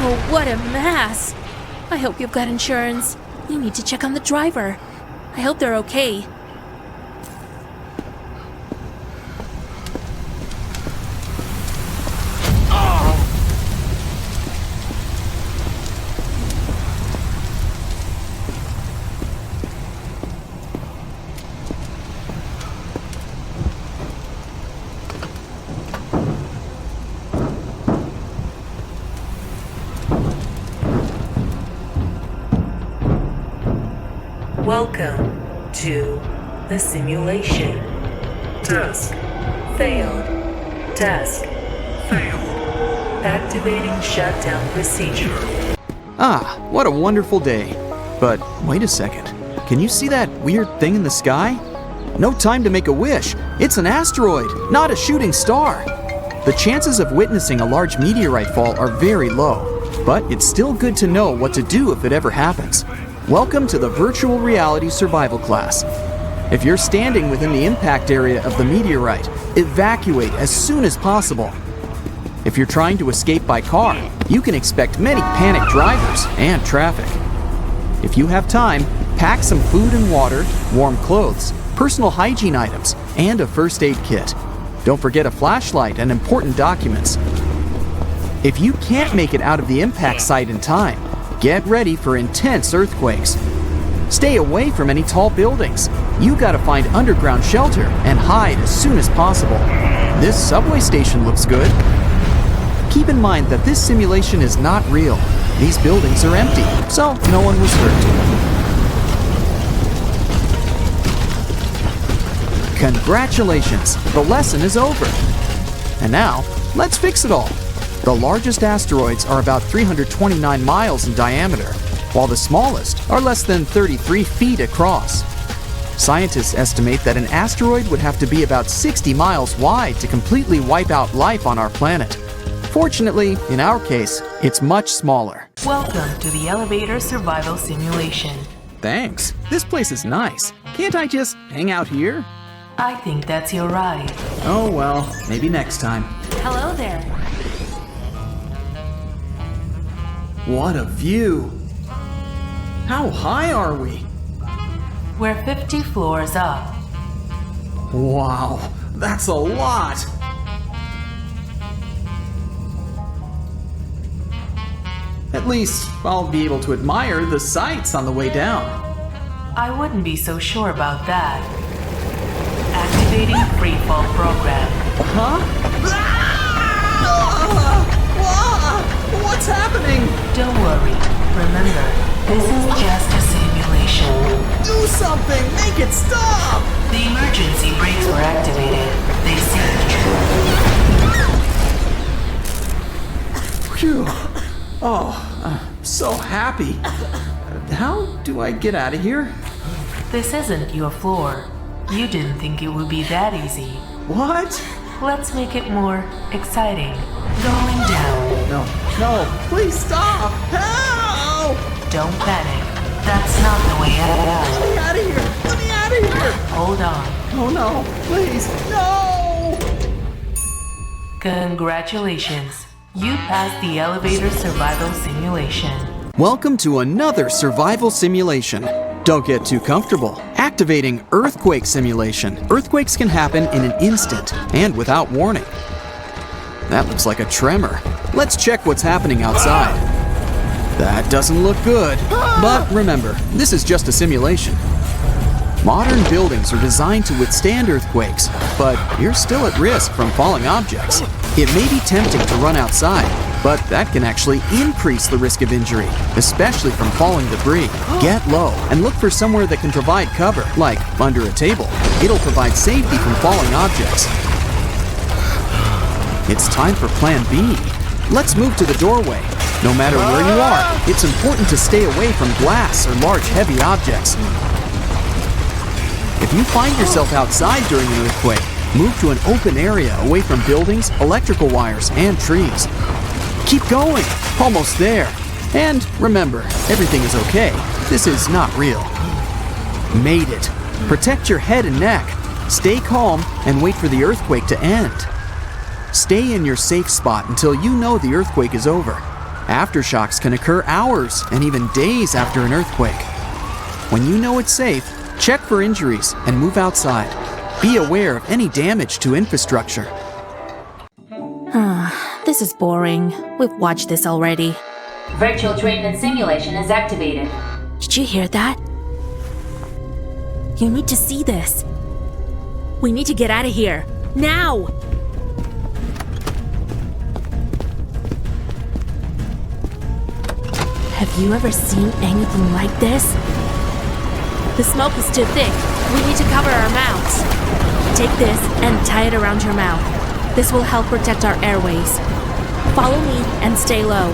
Oh, what a mess! I hope you've got insurance. You need to check on the driver. I hope they're okay. Welcome to the simulation. Task failed. Task failed. Activating shutdown procedure. Ah, what a wonderful day. But wait a second. Can you see that weird thing in the sky? No time to make a wish. It's an asteroid, not a shooting star. The chances of witnessing a large meteorite fall are very low, but it's still good to know what to do if it ever happens. Welcome to the virtual reality survival class. If you're standing within the impact area of the meteorite, evacuate as soon as possible. If you're trying to escape by car, you can expect many panicked drivers and traffic. If you have time, pack some food and water, warm clothes, personal hygiene items, and a first aid kit. Don't forget a flashlight and important documents. If you can't make it out of the impact site in time, get ready for intense earthquakes. Stay away from any tall buildings. You gotta find underground shelter and hide as soon as possible. This subway station looks good. Keep in mind that this simulation is not real. These buildings are empty, so no one was hurt. Congratulations, the lesson is over. And now, let's fix it all. The largest asteroids are about 329 miles in diameter, while the smallest are less than 33 feet across. Scientists estimate that an asteroid would have to be about 60 miles wide to completely wipe out life on our planet. Fortunately, in our case, it's much smaller. Welcome to the elevator survival simulation. Thanks. This place is nice. Can't I just hang out here? I think that's your ride. Oh well, maybe next time. Hello there. What a view! How high are we? We're 50 floors up. Wow, that's a lot! At least I'll be able to admire the sights on the way down. I wouldn't be so sure about that. Activating freefall program. Huh? What's happening? Don't worry. Remember, this is just a simulation. Do something! Make it stop! The emergency brakes were activated. They synced. Phew. Oh, I'm so happy. How do I get out of here? This isn't your floor. You didn't think it would be that easy. What? Let's make it more exciting. Going down. No, please stop! Help! Don't panic. That's not the way out. Let me out of here! Let me out of here! Hold on. Oh no, please, no! Congratulations. You passed the elevator survival simulation. Welcome to another survival simulation. Don't get too comfortable. Activating earthquake simulation. Earthquakes can happen in an instant and without warning. That looks like a tremor. Let's check what's happening outside. That doesn't look good. But remember, this is just a simulation. Modern buildings are designed to withstand earthquakes, but you're still at risk from falling objects. It may be tempting to run outside, but that can actually increase the risk of injury, especially from falling debris. Get low and look for somewhere that can provide cover, like under a table. It'll provide safety from falling objects. It's time for Plan B. Let's move to the doorway. No matter where you are, it's important to stay away from glass or large heavy objects. If you find yourself outside during an earthquake, move to an open area away from buildings, electrical wires, and trees. Keep going, almost there. And remember, everything is okay. This is not real. Made it. Protect your head and neck. Stay calm and wait for the earthquake to end. Stay in your safe spot until you know the earthquake is over. Aftershocks can occur hours and even days after an earthquake. When you know it's safe, check for injuries and move outside. Be aware of any damage to infrastructure. This is boring. We've watched this already. Virtual treatment simulation is activated. Did you hear that? You need to see this. We need to get out of here. Now! Have you ever seen anything like this? The smoke is too thick. We need to cover our mouths. Take this and tie it around your mouth. This will help protect our airways. Follow me and stay low.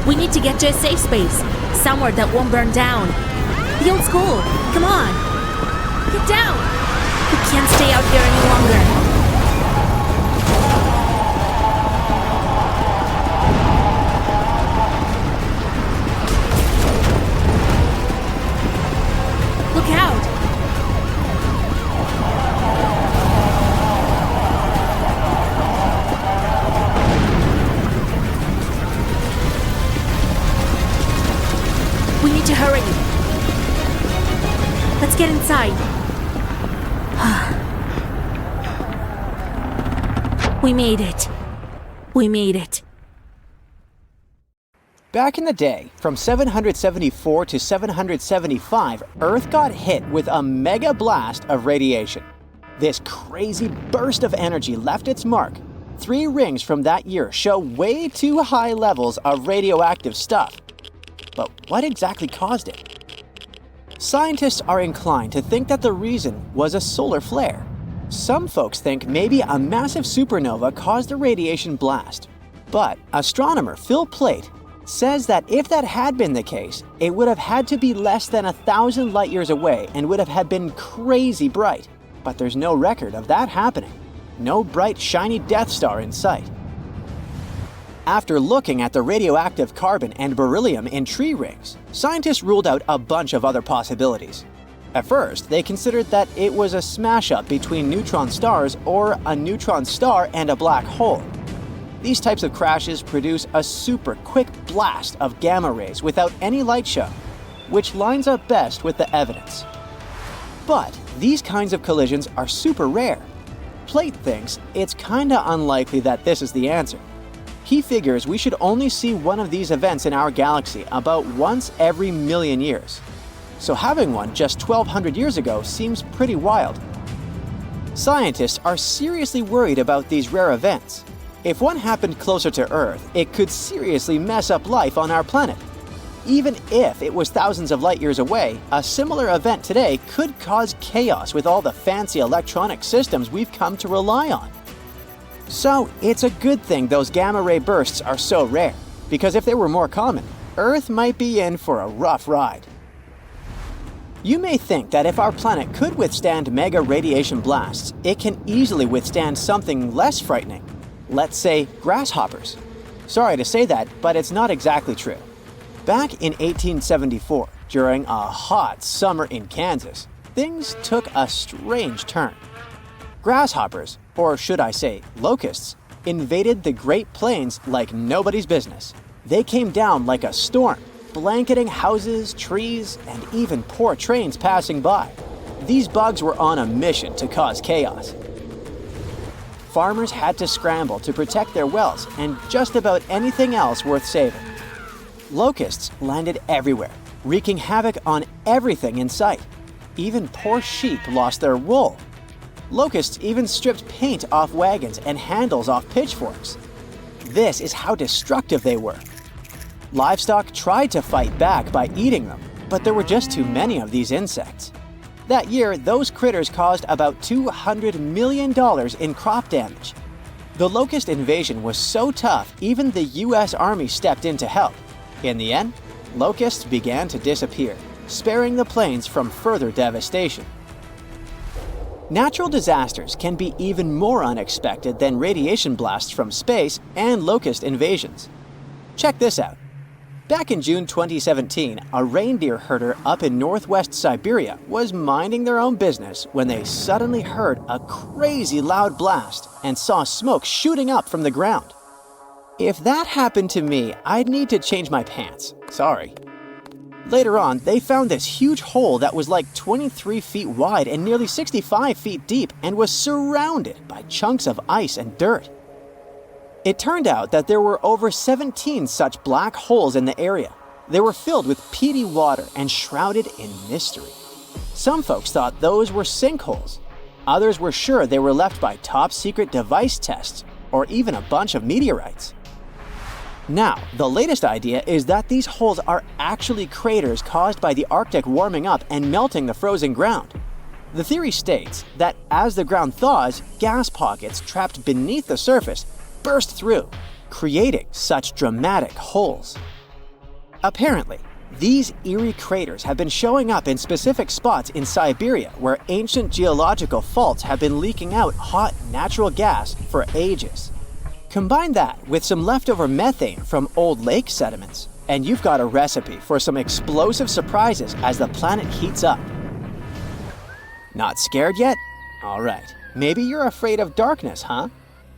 We need to get to a safe space, somewhere that won't burn down. The old school. Come on. Get down. We can't stay out here any longer. Look out! We need to hurry. Let's get inside. We made it. We made it. Back in the day, from 774 to 775, Earth got hit with a mega blast of radiation. This crazy burst of energy left its mark. 3 rings from that year show way too high levels of radioactive stuff. But what exactly caused it? Scientists are inclined to think that the reason was a solar flare. Some folks think maybe a massive supernova caused a radiation blast. But astronomer Phil Plait says that if that had been the case, it would have had to be less than 1,000 light years away and would have had been crazy bright. But there's no record of that happening. No bright, shiny Death Star in sight. After looking at the radioactive carbon and beryllium in tree rings, scientists ruled out a bunch of other possibilities. At first, they considered that it was a smash-up between neutron stars or a neutron star and a black hole. These types of crashes produce a super quick blast of gamma rays without any light show, which lines up best with the evidence. But these kinds of collisions are super rare. Plait thinks it's kinda unlikely that this is the answer. He figures we should only see one of these events in our galaxy about once every million years. So having one just 1,200 years ago seems pretty wild. Scientists are seriously worried about these rare events. If one happened closer to Earth, it could seriously mess up life on our planet. Even if it was thousands of light years away, a similar event today could cause chaos with all the fancy electronic systems we've come to rely on. So it's a good thing those gamma ray bursts are so rare, because if they were more common, Earth might be in for a rough ride. You may think that if our planet could withstand mega radiation blasts, it can easily withstand something less frightening. Let's say grasshoppers. Sorry to say that, but it's not exactly true. Back in 1874, during a hot summer in Kansas, things took a strange turn. Grasshoppers, or should I say locusts, invaded the Great Plains like nobody's business. They came down like a storm, blanketing houses, trees, and even poor trains passing by. These bugs were on a mission to cause chaos. Farmers had to scramble to protect their wells and just about anything else worth saving. Locusts landed everywhere, wreaking havoc on everything in sight. Even poor sheep lost their wool. Locusts even stripped paint off wagons and handles off pitchforks. This is how destructive they were. Livestock tried to fight back by eating them, but there were just too many of these insects. That year, those critters caused about $200 million in crop damage. The locust invasion was so tough, even the US Army stepped in to help. In the end, locusts began to disappear, sparing the plains from further devastation. Natural disasters can be even more unexpected than radiation blasts from space and locust invasions. Check this out. Back in June 2017, a reindeer herder up in northwest Siberia was minding their own business when they suddenly heard a crazy loud blast and saw smoke shooting up from the ground. If that happened to me, I'd need to change my pants. Sorry. Later on, they found this huge hole that was like 23 feet wide and nearly 65 feet deep and was surrounded by chunks of ice and dirt. It turned out that there were over 17 such black holes in the area. They were filled with peaty water and shrouded in mystery. Some folks thought those were sinkholes. Others were sure they were left by top-secret device tests or even a bunch of meteorites. Now, the latest idea is that these holes are actually craters caused by the Arctic warming up and melting the frozen ground. The theory states that as the ground thaws, gas pockets trapped beneath the surface burst through, creating such dramatic holes. Apparently, these eerie craters have been showing up in specific spots in Siberia where ancient geological faults have been leaking out hot natural gas for ages. Combine that with some leftover methane from old lake sediments, and you've got a recipe for some explosive surprises as the planet heats up. Not scared yet? Alright, maybe you're afraid of darkness, huh?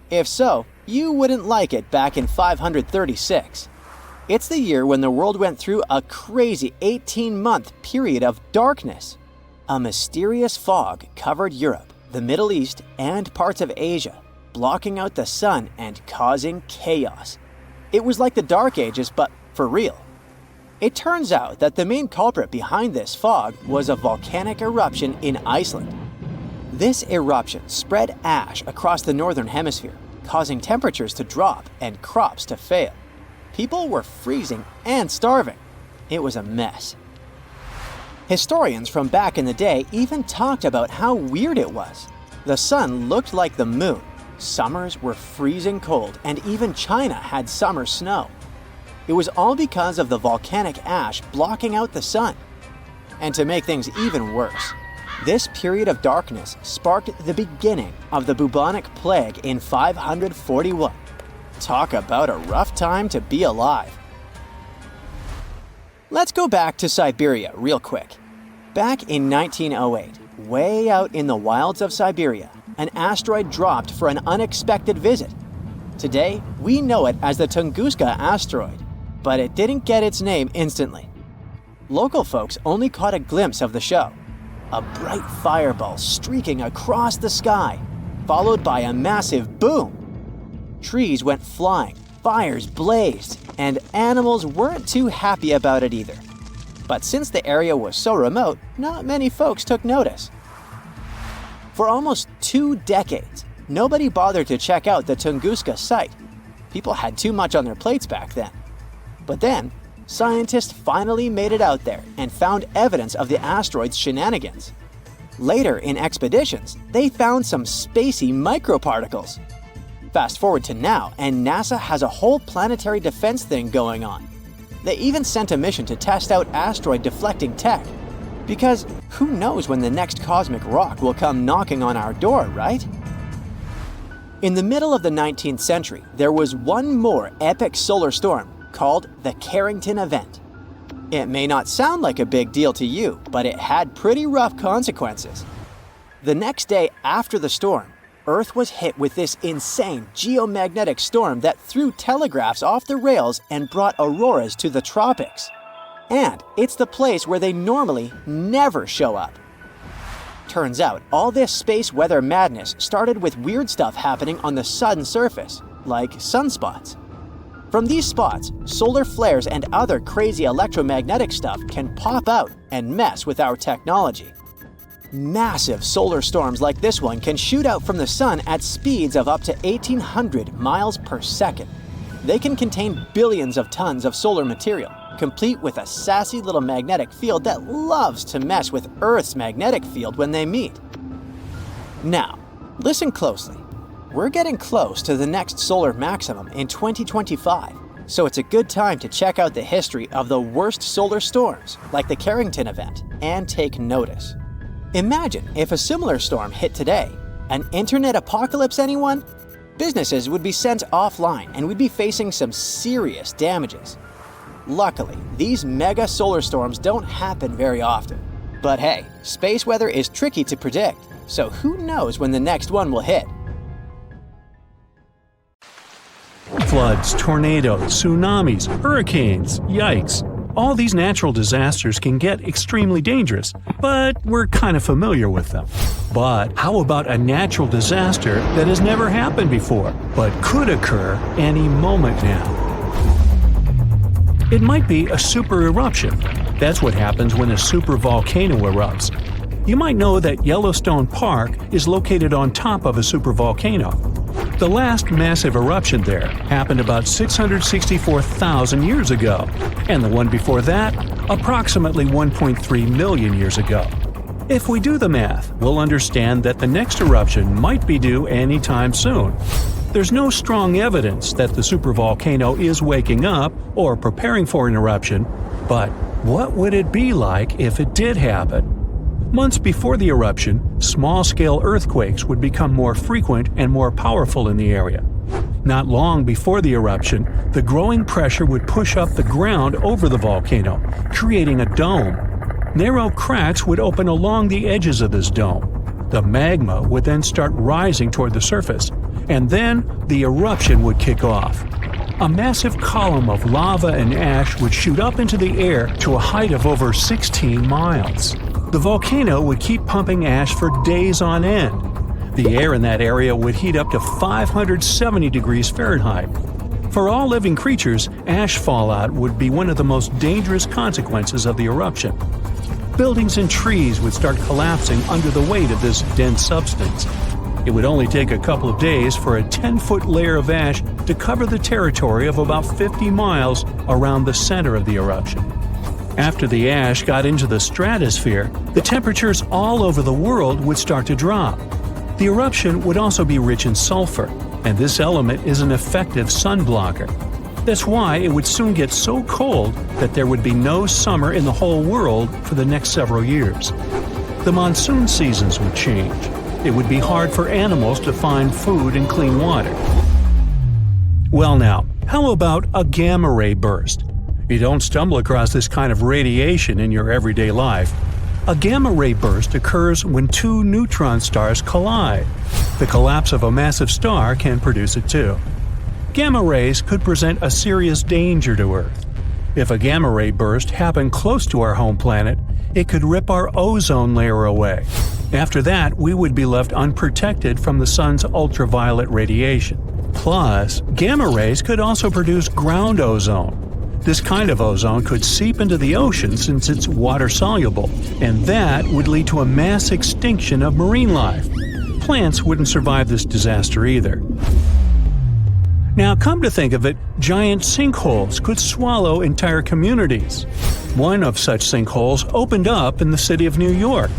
If so, you wouldn't like it back in 536. It's the year when the world went through a crazy 18-month period of darkness. A mysterious fog covered Europe, the Middle East, and parts of Asia, blocking out the sun and causing chaos. It was like the Dark Ages, but for real. It turns out that the main culprit behind this fog was a volcanic eruption in Iceland. This eruption spread ash across the northern hemisphere, causing temperatures to drop and crops to fail. People were freezing and starving. It was a mess. Historians from back in the day even talked about how weird it was. The sun looked like the moon, summers were freezing cold, and even China had summer snow. It was all because of the volcanic ash blocking out the sun. And to make things even worse, this period of darkness sparked the beginning of the bubonic plague in 541. Talk about a rough time to be alive. Let's go back to Siberia real quick. Back in 1908, way out in the wilds of Siberia, an asteroid dropped for an unexpected visit. Today, we know it as the Tunguska asteroid, but it didn't get its name instantly. Local folks only caught a glimpse of the show. A bright fireball streaking across the sky, followed by a massive boom. Trees went flying, fires blazed, and animals weren't too happy about it either. But since the area was so remote, not many folks took notice. For almost 2 decades, nobody bothered to check out the Tunguska site. People had too much on their plates back then. But then, scientists finally made it out there and found evidence of the asteroid's shenanigans. Later in expeditions, they found some spacey microparticles. Fast forward to now, and NASA has a whole planetary defense thing going on. They even sent a mission to test out asteroid deflecting tech. Because who knows when the next cosmic rock will come knocking on our door, right? In the middle of the 19th century, there was one more epic solar storm called the Carrington event. It may not sound like a big deal to you, but it had pretty rough consequences. The next day after the storm, Earth was hit with this insane geomagnetic storm that threw telegraphs off the rails and brought auroras to the tropics. And it's the place where they normally never show up. Turns out, all this space weather madness started with weird stuff happening on the sun's surface, like sunspots. From these spots, solar flares and other crazy electromagnetic stuff can pop out and mess with our technology. Massive solar storms like this one can shoot out from the sun at speeds of up to 1,800 miles per second. They can contain billions of tons of solar material, complete with a sassy little magnetic field that loves to mess with Earth's magnetic field when they meet. Now, listen closely. We're getting close to the next solar maximum in 2025, so it's a good time to check out the history of the worst solar storms, like the Carrington event, and take notice. Imagine if a similar storm hit today. An internet apocalypse, anyone? Businesses would be sent offline and we'd be facing some serious damages. Luckily, these mega solar storms don't happen very often. But hey, space weather is tricky to predict, so who knows when the next one will hit? Floods, tornadoes, tsunamis, hurricanes, yikes. All these natural disasters can get extremely dangerous, but we're kind of familiar with them. But how about a natural disaster that has never happened before, but could occur any moment now? It might be a super eruption. That's what happens when a super volcano erupts. You might know that Yellowstone Park is located on top of a supervolcano. The last massive eruption there happened about 664,000 years ago, and the one before that, approximately 1.3 million years ago. If we do the math, we'll understand that the next eruption might be due anytime soon. There's no strong evidence that the supervolcano is waking up or preparing for an eruption, but what would it be like if it did happen? Months before the eruption, small-scale earthquakes would become more frequent and more powerful in the area. Not long before the eruption, the growing pressure would push up the ground over the volcano, creating a dome. Narrow cracks would open along the edges of this dome. The magma would then start rising toward the surface, and then the eruption would kick off. A massive column of lava and ash would shoot up into the air to a height of over 16 miles. The volcano would keep pumping ash for days on end. The air in that area would heat up to 570 degrees Fahrenheit. For all living creatures, ash fallout would be one of the most dangerous consequences of the eruption. Buildings and trees would start collapsing under the weight of this dense substance. It would only take a couple of days for a 10-foot layer of ash to cover the territory of about 50 miles around the center of the eruption. After the ash got into the stratosphere, the temperatures all over the world would start to drop. The eruption would also be rich in sulfur, and this element is an effective sun blocker. That's why it would soon get so cold that there would be no summer in the whole world for the next several years. The monsoon seasons would change. It would be hard for animals to find food and clean water. Well now, how about a gamma ray burst? You don't stumble across this kind of radiation in your everyday life. A gamma ray burst occurs when two neutron stars collide. The collapse of a massive star can produce it too. Gamma rays could present a serious danger to Earth. If a gamma ray burst happened close to our home planet, it could rip our ozone layer away. After that, we would be left unprotected from the sun's ultraviolet radiation. Plus, gamma rays could also produce ground ozone. This kind of ozone could seep into the ocean since it's water-soluble, and that would lead to a mass extinction of marine life. Plants wouldn't survive this disaster either. Now, come to think of it, giant sinkholes could swallow entire communities. One of such sinkholes opened up in the city of New York.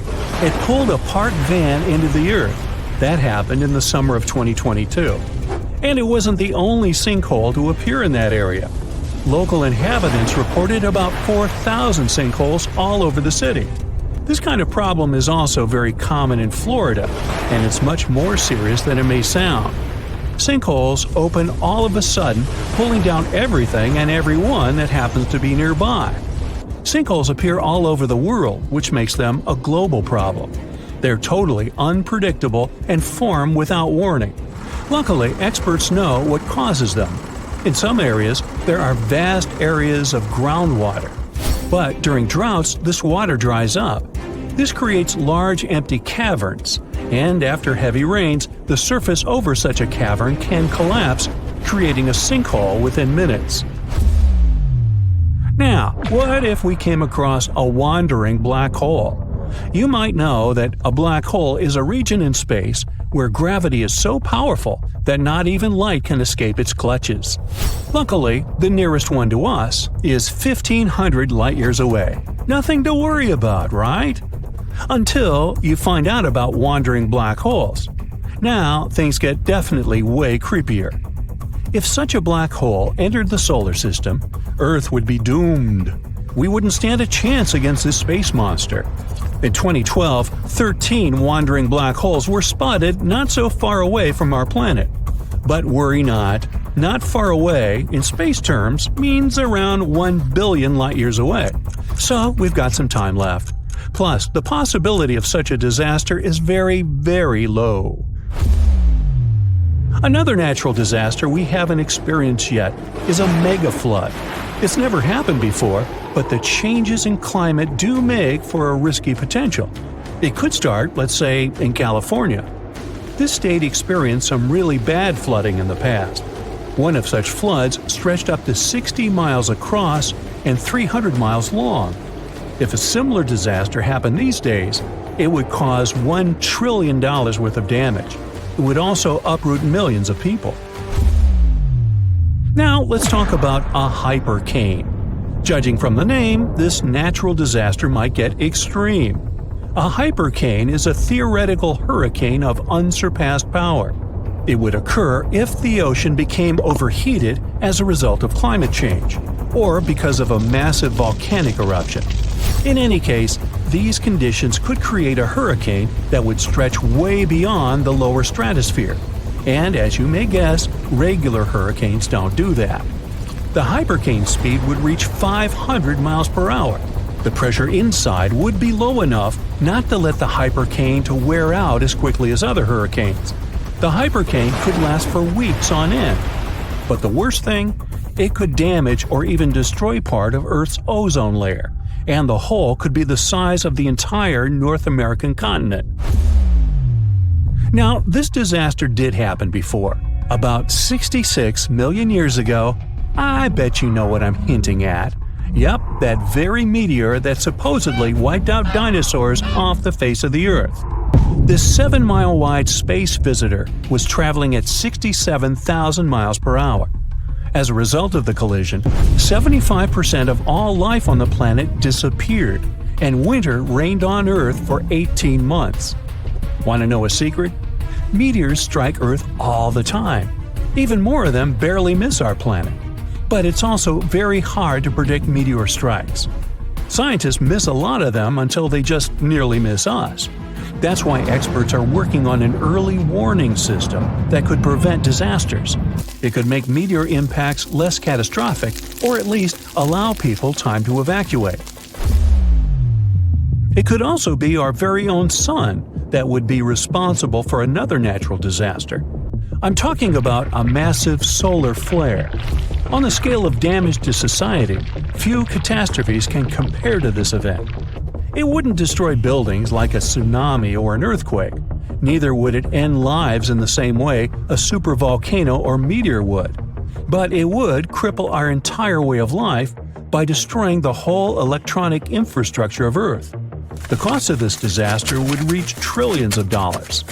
It pulled a parked van into the earth. That happened in the summer of 2022. And it wasn't the only sinkhole to appear in that area. Local inhabitants reported about 4,000 sinkholes all over the city. This kind of problem is also very common in Florida, and it's much more serious than it may sound. Sinkholes open all of a sudden, pulling down everything and everyone that happens to be nearby. Sinkholes appear all over the world, which makes them a global problem. They're totally unpredictable and form without warning. Luckily, experts know what causes them. In some areas, there are vast areas of groundwater. But during droughts, this water dries up. This creates large empty caverns, and after heavy rains, the surface over such a cavern can collapse, creating a sinkhole within minutes. Now, what if we came across a wandering black hole? You might know that a black hole is a region in space where gravity is so powerful that not even light can escape its clutches. Luckily, the nearest one to us is 1,500 light-years away. Nothing to worry about, right? Until you find out about wandering black holes. Now, things get definitely way creepier. If such a black hole entered the solar system, Earth would be doomed. We wouldn't stand a chance against this space monster. In 2012, 13 wandering black holes were spotted not so far away from our planet. But worry not far away in space terms means around 1 billion light-years away. So we've got some time left. Plus, the possibility of such a disaster is very, very low. Another natural disaster we haven't experienced yet is a mega flood. It's never happened before, but the changes in climate do make for a risky potential. It could start, let's say, in California. This state experienced some really bad flooding in the past. One of such floods stretched up to 60 miles across and 300 miles long. If a similar disaster happened these days, it would cause $1 trillion worth of damage. It would also uproot millions of people. Now let's talk about a hypercane. Judging from the name, this natural disaster might get extreme. A hypercane is a theoretical hurricane of unsurpassed power. It would occur if the ocean became overheated as a result of climate change, or because of a massive volcanic eruption. In any case, these conditions could create a hurricane that would stretch way beyond the lower stratosphere. And as you may guess, regular hurricanes don't do that. The hypercane speed would reach 500 miles per hour. The pressure inside would be low enough not to let the hypercane to wear out as quickly as other hurricanes. The hypercane could last for weeks on end. But the worst thing? It could damage or even destroy part of Earth's ozone layer, and the hole could be the size of the entire North American continent. Now, this disaster did happen before. About 66 million years ago. I bet you know what I'm hinting at. Yep, that very meteor that supposedly wiped out dinosaurs off the face of the Earth. This 7-mile-wide space visitor was traveling at 67,000 miles per hour. As a result of the collision, 75% of all life on the planet disappeared, and winter reigned on Earth for 18 months. Want to know a secret? Meteors strike Earth all the time. Even more of them barely miss our planet. But it's also very hard to predict meteor strikes. Scientists miss a lot of them until they just nearly miss us. That's why experts are working on an early warning system that could prevent disasters. It could make meteor impacts less catastrophic, or at least allow people time to evacuate. It could also be our very own sun that would be responsible for another natural disaster. I'm talking about a massive solar flare. On the scale of damage to society, few catastrophes can compare to this event. It wouldn't destroy buildings like a tsunami or an earthquake. Neither would it end lives in the same way a supervolcano or meteor would. But it would cripple our entire way of life by destroying the whole electronic infrastructure of Earth. The cost of this disaster would reach trillions of dollars.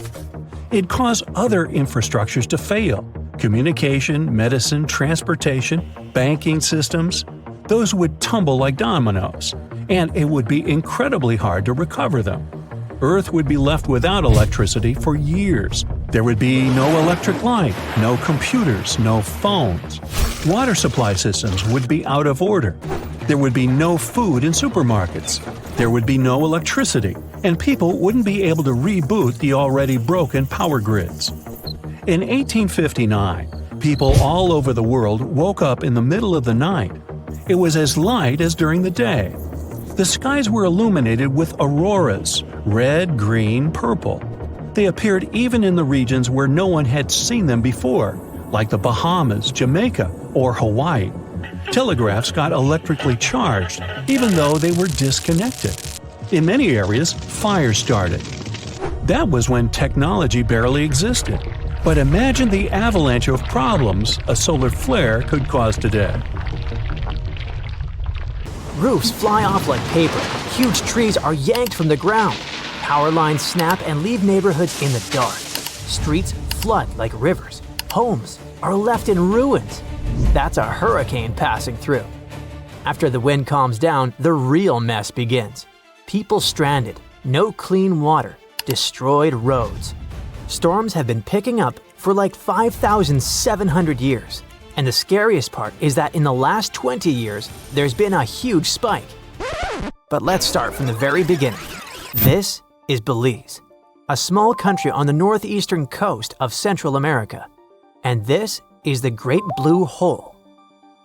It'd cause other infrastructures to fail: communication, medicine, transportation, banking systems. Those would tumble like dominoes, and it would be incredibly hard to recover them. Earth would be left without electricity for years. There would be no electric light, no computers, no phones. Water supply systems would be out of order. There would be no food in supermarkets. There would be no electricity, and people wouldn't be able to reboot the already broken power grids. In 1859, people all over the world woke up in the middle of the night. It was as light as during the day. The skies were illuminated with auroras, red, green, purple. They appeared even in the regions where no one had seen them before, like the Bahamas, Jamaica, or Hawaii. Telegraphs got electrically charged, even though they were disconnected. In many areas, fires started. That was when technology barely existed. But imagine the avalanche of problems a solar flare could cause today. Roofs fly off like paper, huge trees are yanked from the ground, power lines snap and leave neighborhoods in the dark. Streets flood like rivers, homes are left in ruins. That's a hurricane passing through. After the wind calms down, the real mess begins. People stranded, no clean water, destroyed roads. Storms have been picking up for like 5,700 years. And the scariest part is that in the last 20 years, there's been a huge spike. But let's start from the very beginning. This is Belize, a small country on the northeastern coast of Central America. And this is the Great Blue Hole,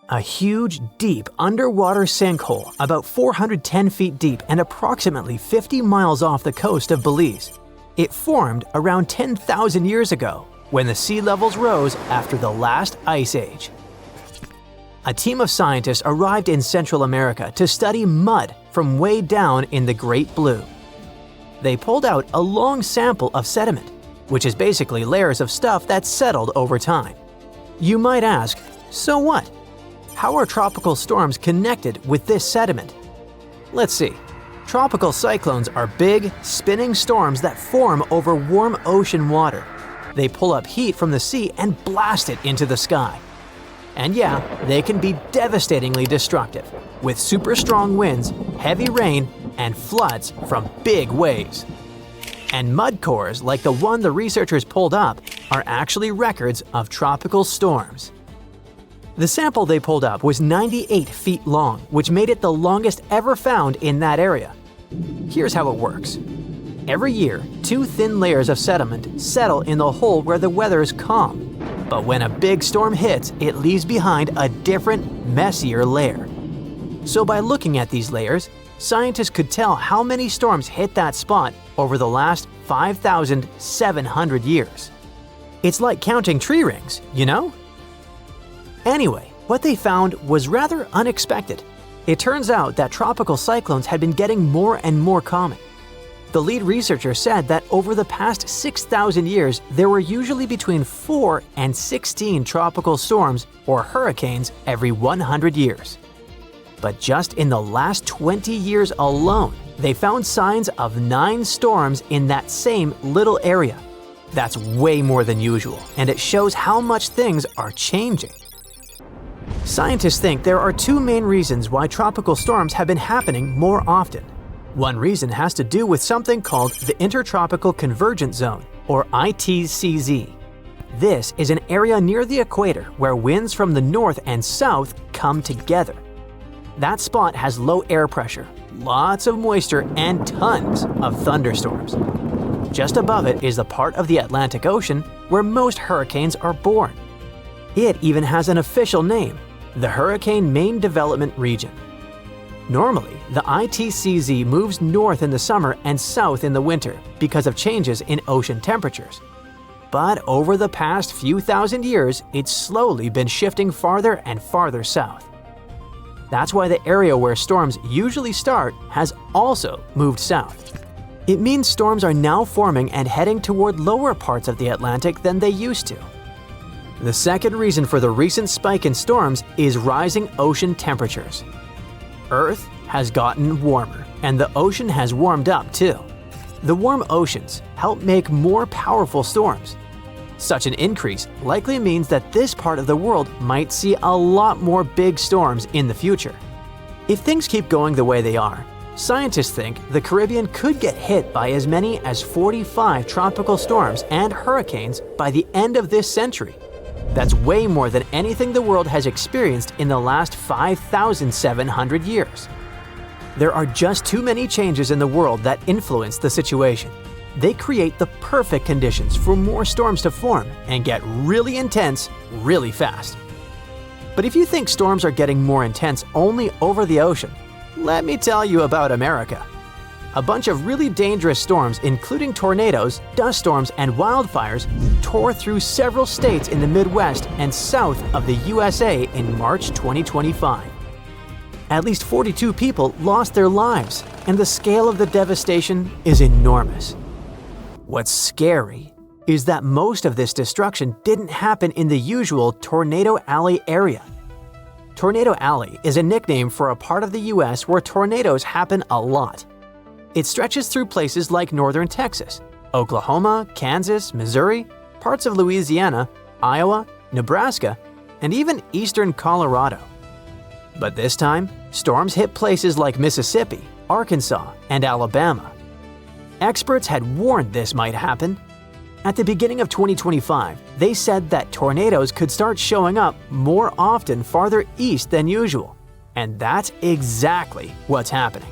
a huge, deep underwater sinkhole about 410 feet deep and approximately 50 miles off the coast of Belize. It formed around 10,000 years ago, when the sea levels rose after the last ice age. A team of scientists arrived in Central America to study mud from way down in the Great Blue. They pulled out a long sample of sediment, which is basically layers of stuff that's settled over time. You might ask, so what? How are tropical storms connected with this sediment? Let's see. Tropical cyclones are big, spinning storms that form over warm ocean water. They pull up heat from the sea and blast it into the sky. And yeah, they can be devastatingly destructive, with super strong winds, heavy rain, and floods from big waves. And mud cores like the one the researchers pulled up are actually records of tropical storms. The sample they pulled up was 98 feet long, which made it the longest ever found in that area. Here's how it works. Every year, 2 thin layers of sediment settle in the hole where the weather is calm. But when a big storm hits, it leaves behind a different, messier layer. So by looking at these layers, scientists could tell how many storms hit that spot over the last 5,700 years. It's like counting tree rings, you know? Anyway, what they found was rather unexpected. It turns out that tropical cyclones had been getting more and more common. The lead researcher said that over the past 6,000 years, there were usually between 4 and 16 tropical storms or hurricanes every 100 years. But just in the last 20 years alone, they found signs of 9 storms in that same little area. That's way more than usual, and it shows how much things are changing. Scientists think there are two main reasons why tropical storms have been happening more often. One reason has to do with something called the Intertropical Convergence Zone, or ITCZ. This is an area near the equator where winds from the north and south come together. That spot has low air pressure, lots of moisture, and tons of thunderstorms. Just above it is the part of the Atlantic Ocean where most hurricanes are born. It even has an official name, the Hurricane Main Development Region. Normally, the ITCZ moves north in the summer and south in the winter because of changes in ocean temperatures. But over the past few thousand years, it's slowly been shifting farther and farther south. That's why the area where storms usually start has also moved south. It means storms are now forming and heading toward lower parts of the Atlantic than they used to. The second reason for the recent spike in storms is rising ocean temperatures. Earth has gotten warmer, and the ocean has warmed up too. The warm oceans help make more powerful storms. Such an increase likely means that this part of the world might see a lot more big storms in the future. If things keep going the way they are, scientists think the Caribbean could get hit by as many as 45 tropical storms and hurricanes by the end of this century. That's way more than anything the world has experienced in the last 5,700 years. There are just too many changes in the world that influence the situation. They create the perfect conditions for more storms to form and get really intense really fast. But if you think storms are getting more intense only over the ocean, let me tell you about America. A bunch of really dangerous storms, including tornadoes, dust storms, and wildfires, tore through several states in the Midwest and south of the USA in March 2025. At least 42 people lost their lives, and the scale of the devastation is enormous. What's scary is that most of this destruction didn't happen in the usual Tornado Alley area. Tornado Alley is a nickname for a part of the US where tornadoes happen a lot. It stretches through places like northern Texas, Oklahoma, Kansas, Missouri, parts of Louisiana, Iowa, Nebraska, and even eastern Colorado. But this time, storms hit places like Mississippi, Arkansas, and Alabama. Experts had warned this might happen. At the beginning of 2025, they said that tornadoes could start showing up more often farther east than usual, and that's exactly what's happening.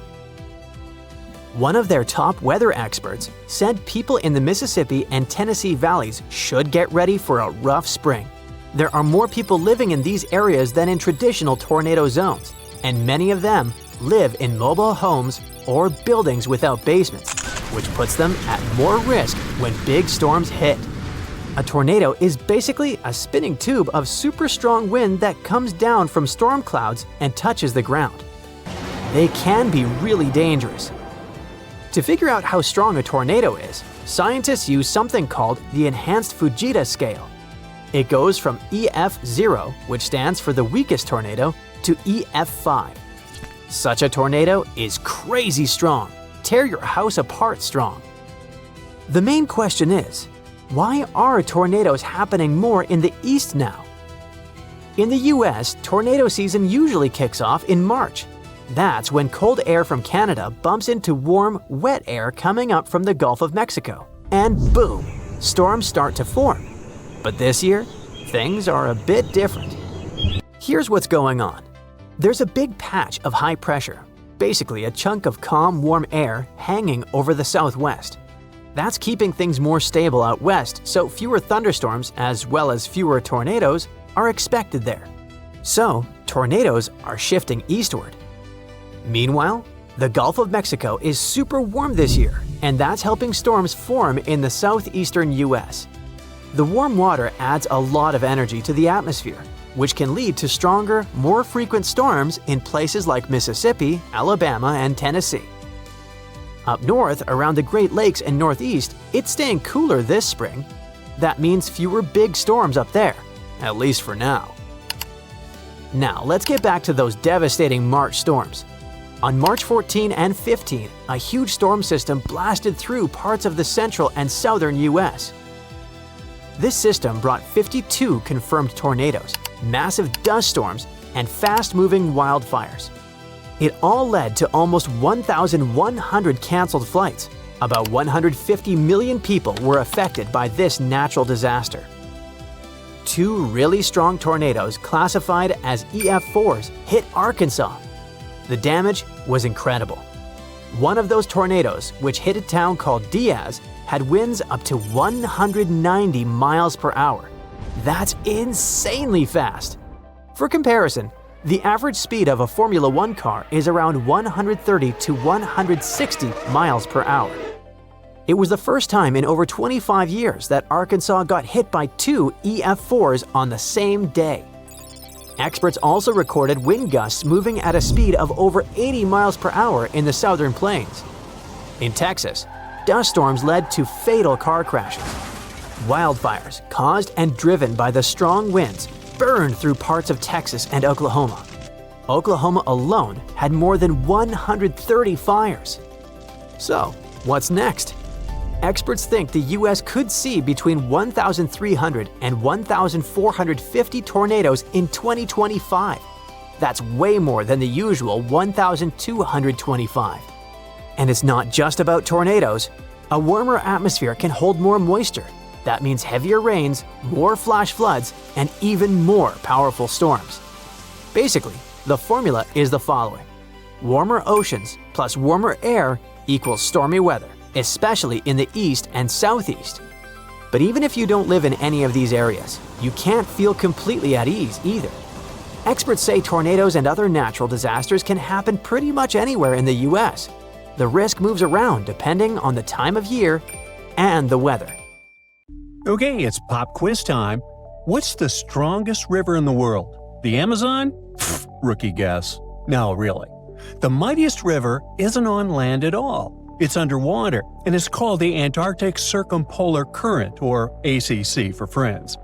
One of their top weather experts said people in the Mississippi and Tennessee valleys should get ready for a rough spring. There are more people living in these areas than in traditional tornado zones, and many of them live in mobile homes or buildings without basements, which puts them at more risk when big storms hit. A tornado is basically a spinning tube of super strong wind that comes down from storm clouds and touches the ground. They can be really dangerous. To figure out how strong a tornado is, scientists use something called the Enhanced Fujita Scale. It goes from EF0, which stands for the weakest tornado, to EF5. Such a tornado is crazy strong, tear your house apart strong. The main question is, why are tornadoes happening more in the east now? In the US, tornado season usually kicks off in March. That's when cold air from Canada bumps into warm, wet air coming up from the Gulf of Mexico. And boom, storms start to form. But this year, things are a bit different. Here's what's going on. There's a big patch of high pressure, basically a chunk of calm, warm air hanging over the southwest. That's keeping things more stable out west, so fewer thunderstorms, as well as fewer tornadoes, are expected there. So, tornadoes are shifting eastward. Meanwhile, the Gulf of Mexico is super warm this year, and that's helping storms form in the southeastern US. The warm water adds a lot of energy to the atmosphere, which can lead to stronger, more frequent storms in places like Mississippi, Alabama, and Tennessee. Up north, around the Great Lakes and Northeast, it's staying cooler this spring. That means fewer big storms up there, at least for now. Now, let's get back to those devastating March storms. On March 14 and 15, a huge storm system blasted through parts of the central and southern US. This system brought 52 confirmed tornadoes, massive dust storms, and fast-moving wildfires. It all led to almost 1,100 canceled flights. About 150 million people were affected by this natural disaster. 2 really strong tornadoes classified as EF4s hit Arkansas. The damage was incredible. One of those tornadoes, which hit a town called Diaz, had winds up to 190 miles per hour. That's insanely fast! For comparison, the average speed of a Formula One car is around 130 to 160 miles per hour. It was the first time in over 25 years that Arkansas got hit by 2 EF4s on the same day. Experts also recorded wind gusts moving at a speed of over 80 miles per hour in the southern plains. In Texas, dust storms led to fatal car crashes. Wildfires, caused and driven by the strong winds, burned through parts of Texas and Oklahoma. Oklahoma alone had more than 130 fires. So, what's next? Experts think the U.S. could see between 1,300 and 1,450 tornadoes in 2025. That's way more than the usual 1,225. And it's not just about tornadoes. A warmer atmosphere can hold more moisture. That means heavier rains, more flash floods, and even more powerful storms. Basically, the formula is the following. Warmer oceans plus warmer air equals stormy weather, especially in the east and southeast. But even if you don't live in any of these areas, you can't feel completely at ease either. Experts say tornadoes and other natural disasters can happen pretty much anywhere in the US. The risk moves around depending on the time of year and the weather. Okay, it's pop quiz time. What's the strongest river in the world? The Amazon? Pfft, rookie guess. No, really. The mightiest river isn't on land at all. It's underwater, and it's called the Antarctic Circumpolar Current, or ACC for friends.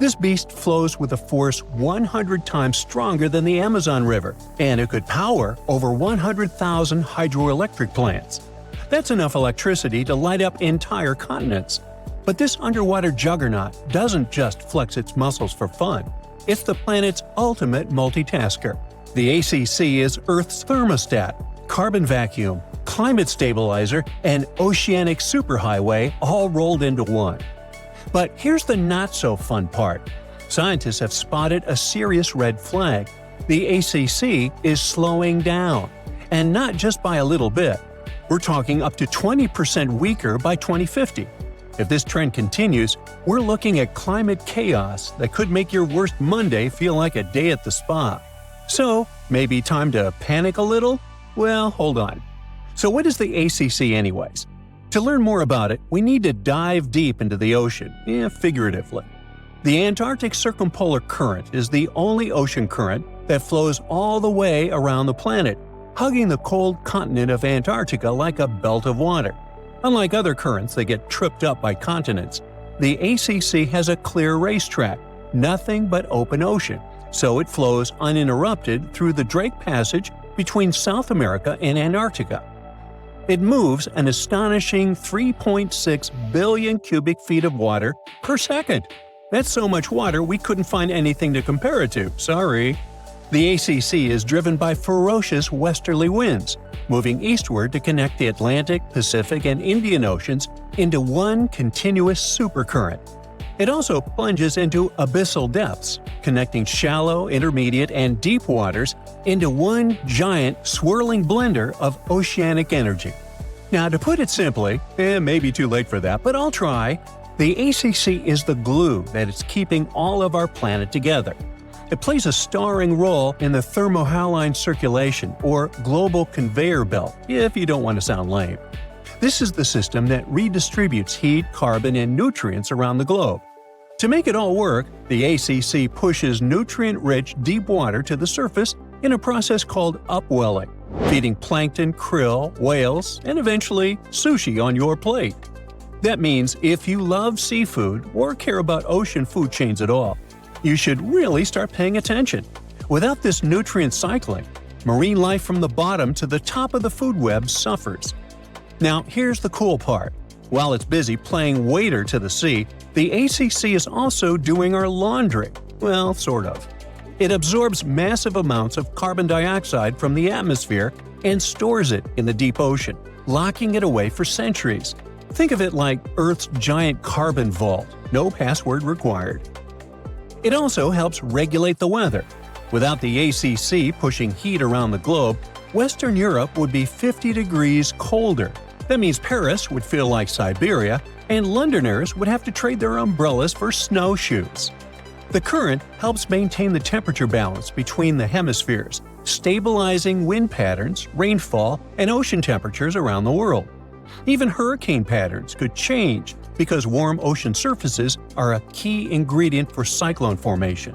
This beast flows with a force 100 times stronger than the Amazon River, and it could power over 100,000 hydroelectric plants. That's enough electricity to light up entire continents. But this underwater juggernaut doesn't just flex its muscles for fun. It's the planet's ultimate multitasker. The ACC is Earth's thermostat, carbon vacuum, climate stabilizer, and oceanic superhighway all rolled into one. But here's the not-so-fun part. Scientists have spotted a serious red flag. The ACC is slowing down. And not just by a little bit. We're talking up to 20% weaker by 2050. If this trend continues, we're looking at climate chaos that could make your worst Monday feel like a day at the spa. So, maybe time to panic a little? Well, hold on. So what is the ACC anyways? To learn more about it, we need to dive deep into the ocean, figuratively. The Antarctic Circumpolar Current is the only ocean current that flows all the way around the planet, hugging the cold continent of Antarctica like a belt of water. Unlike other currents that get tripped up by continents, the ACC has a clear racetrack, nothing but open ocean, so it flows uninterrupted through the Drake Passage between South America and Antarctica. It moves an astonishing 3.6 billion cubic feet of water per second. That's so much water we couldn't find anything to compare it to, sorry. The ACC is driven by ferocious westerly winds, moving eastward to connect the Atlantic, Pacific, and Indian Oceans into one continuous supercurrent. It also plunges into abyssal depths, connecting shallow, intermediate, and deep waters into one giant, swirling blender of oceanic energy. Now, to put it simply, maybe too late for that, but I'll try, the ACC is the glue that is keeping all of our planet together. It plays a starring role in the thermohaline circulation, or global conveyor belt, if you don't want to sound lame. This is the system that redistributes heat, carbon, and nutrients around the globe. To make it all work, the ACC pushes nutrient-rich deep water to the surface in a process called upwelling, feeding plankton, krill, whales, and eventually sushi on your plate. That means if you love seafood or care about ocean food chains at all, you should really start paying attention. Without this nutrient cycling, marine life from the bottom to the top of the food web suffers. Now, here's the cool part. While it's busy playing waiter to the sea, the ACC is also doing our laundry. Well, sort of. It absorbs massive amounts of carbon dioxide from the atmosphere and stores it in the deep ocean, locking it away for centuries. Think of it like Earth's giant carbon vault, no password required. It also helps regulate the weather. Without the ACC pushing heat around the globe, Western Europe would be 50 degrees colder. That means Paris would feel like Siberia, and Londoners would have to trade their umbrellas for snowshoes. The current helps maintain the temperature balance between the hemispheres, stabilizing wind patterns, rainfall, and ocean temperatures around the world. Even hurricane patterns could change because warm ocean surfaces are a key ingredient for cyclone formation.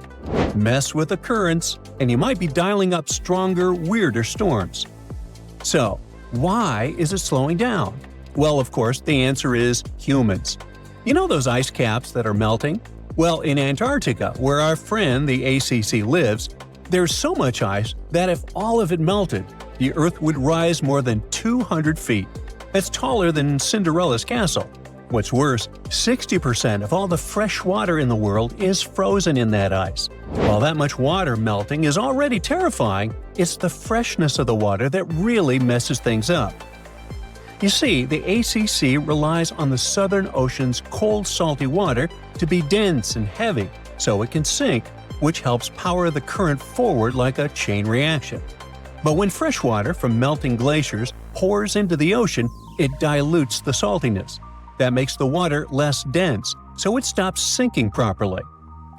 Mess with the currents, and you might be dialing up stronger, weirder storms. So, why is it slowing down? Well, of course, the answer is humans. You know those ice caps that are melting? Well, in Antarctica, where our friend the ACC lives, there's so much ice that if all of it melted, the Earth would rise more than 200 feet. That's taller than Cinderella's castle. What's worse, 60% of all the fresh water in the world is frozen in that ice. While that much water melting is already terrifying, it's the freshness of the water that really messes things up. You see, the ACC relies on the Southern Ocean's cold, salty water to be dense and heavy so it can sink, which helps power the current forward like a chain reaction. But when fresh water from melting glaciers pours into the ocean, it dilutes the saltiness. That makes the water less dense, so it stops sinking properly.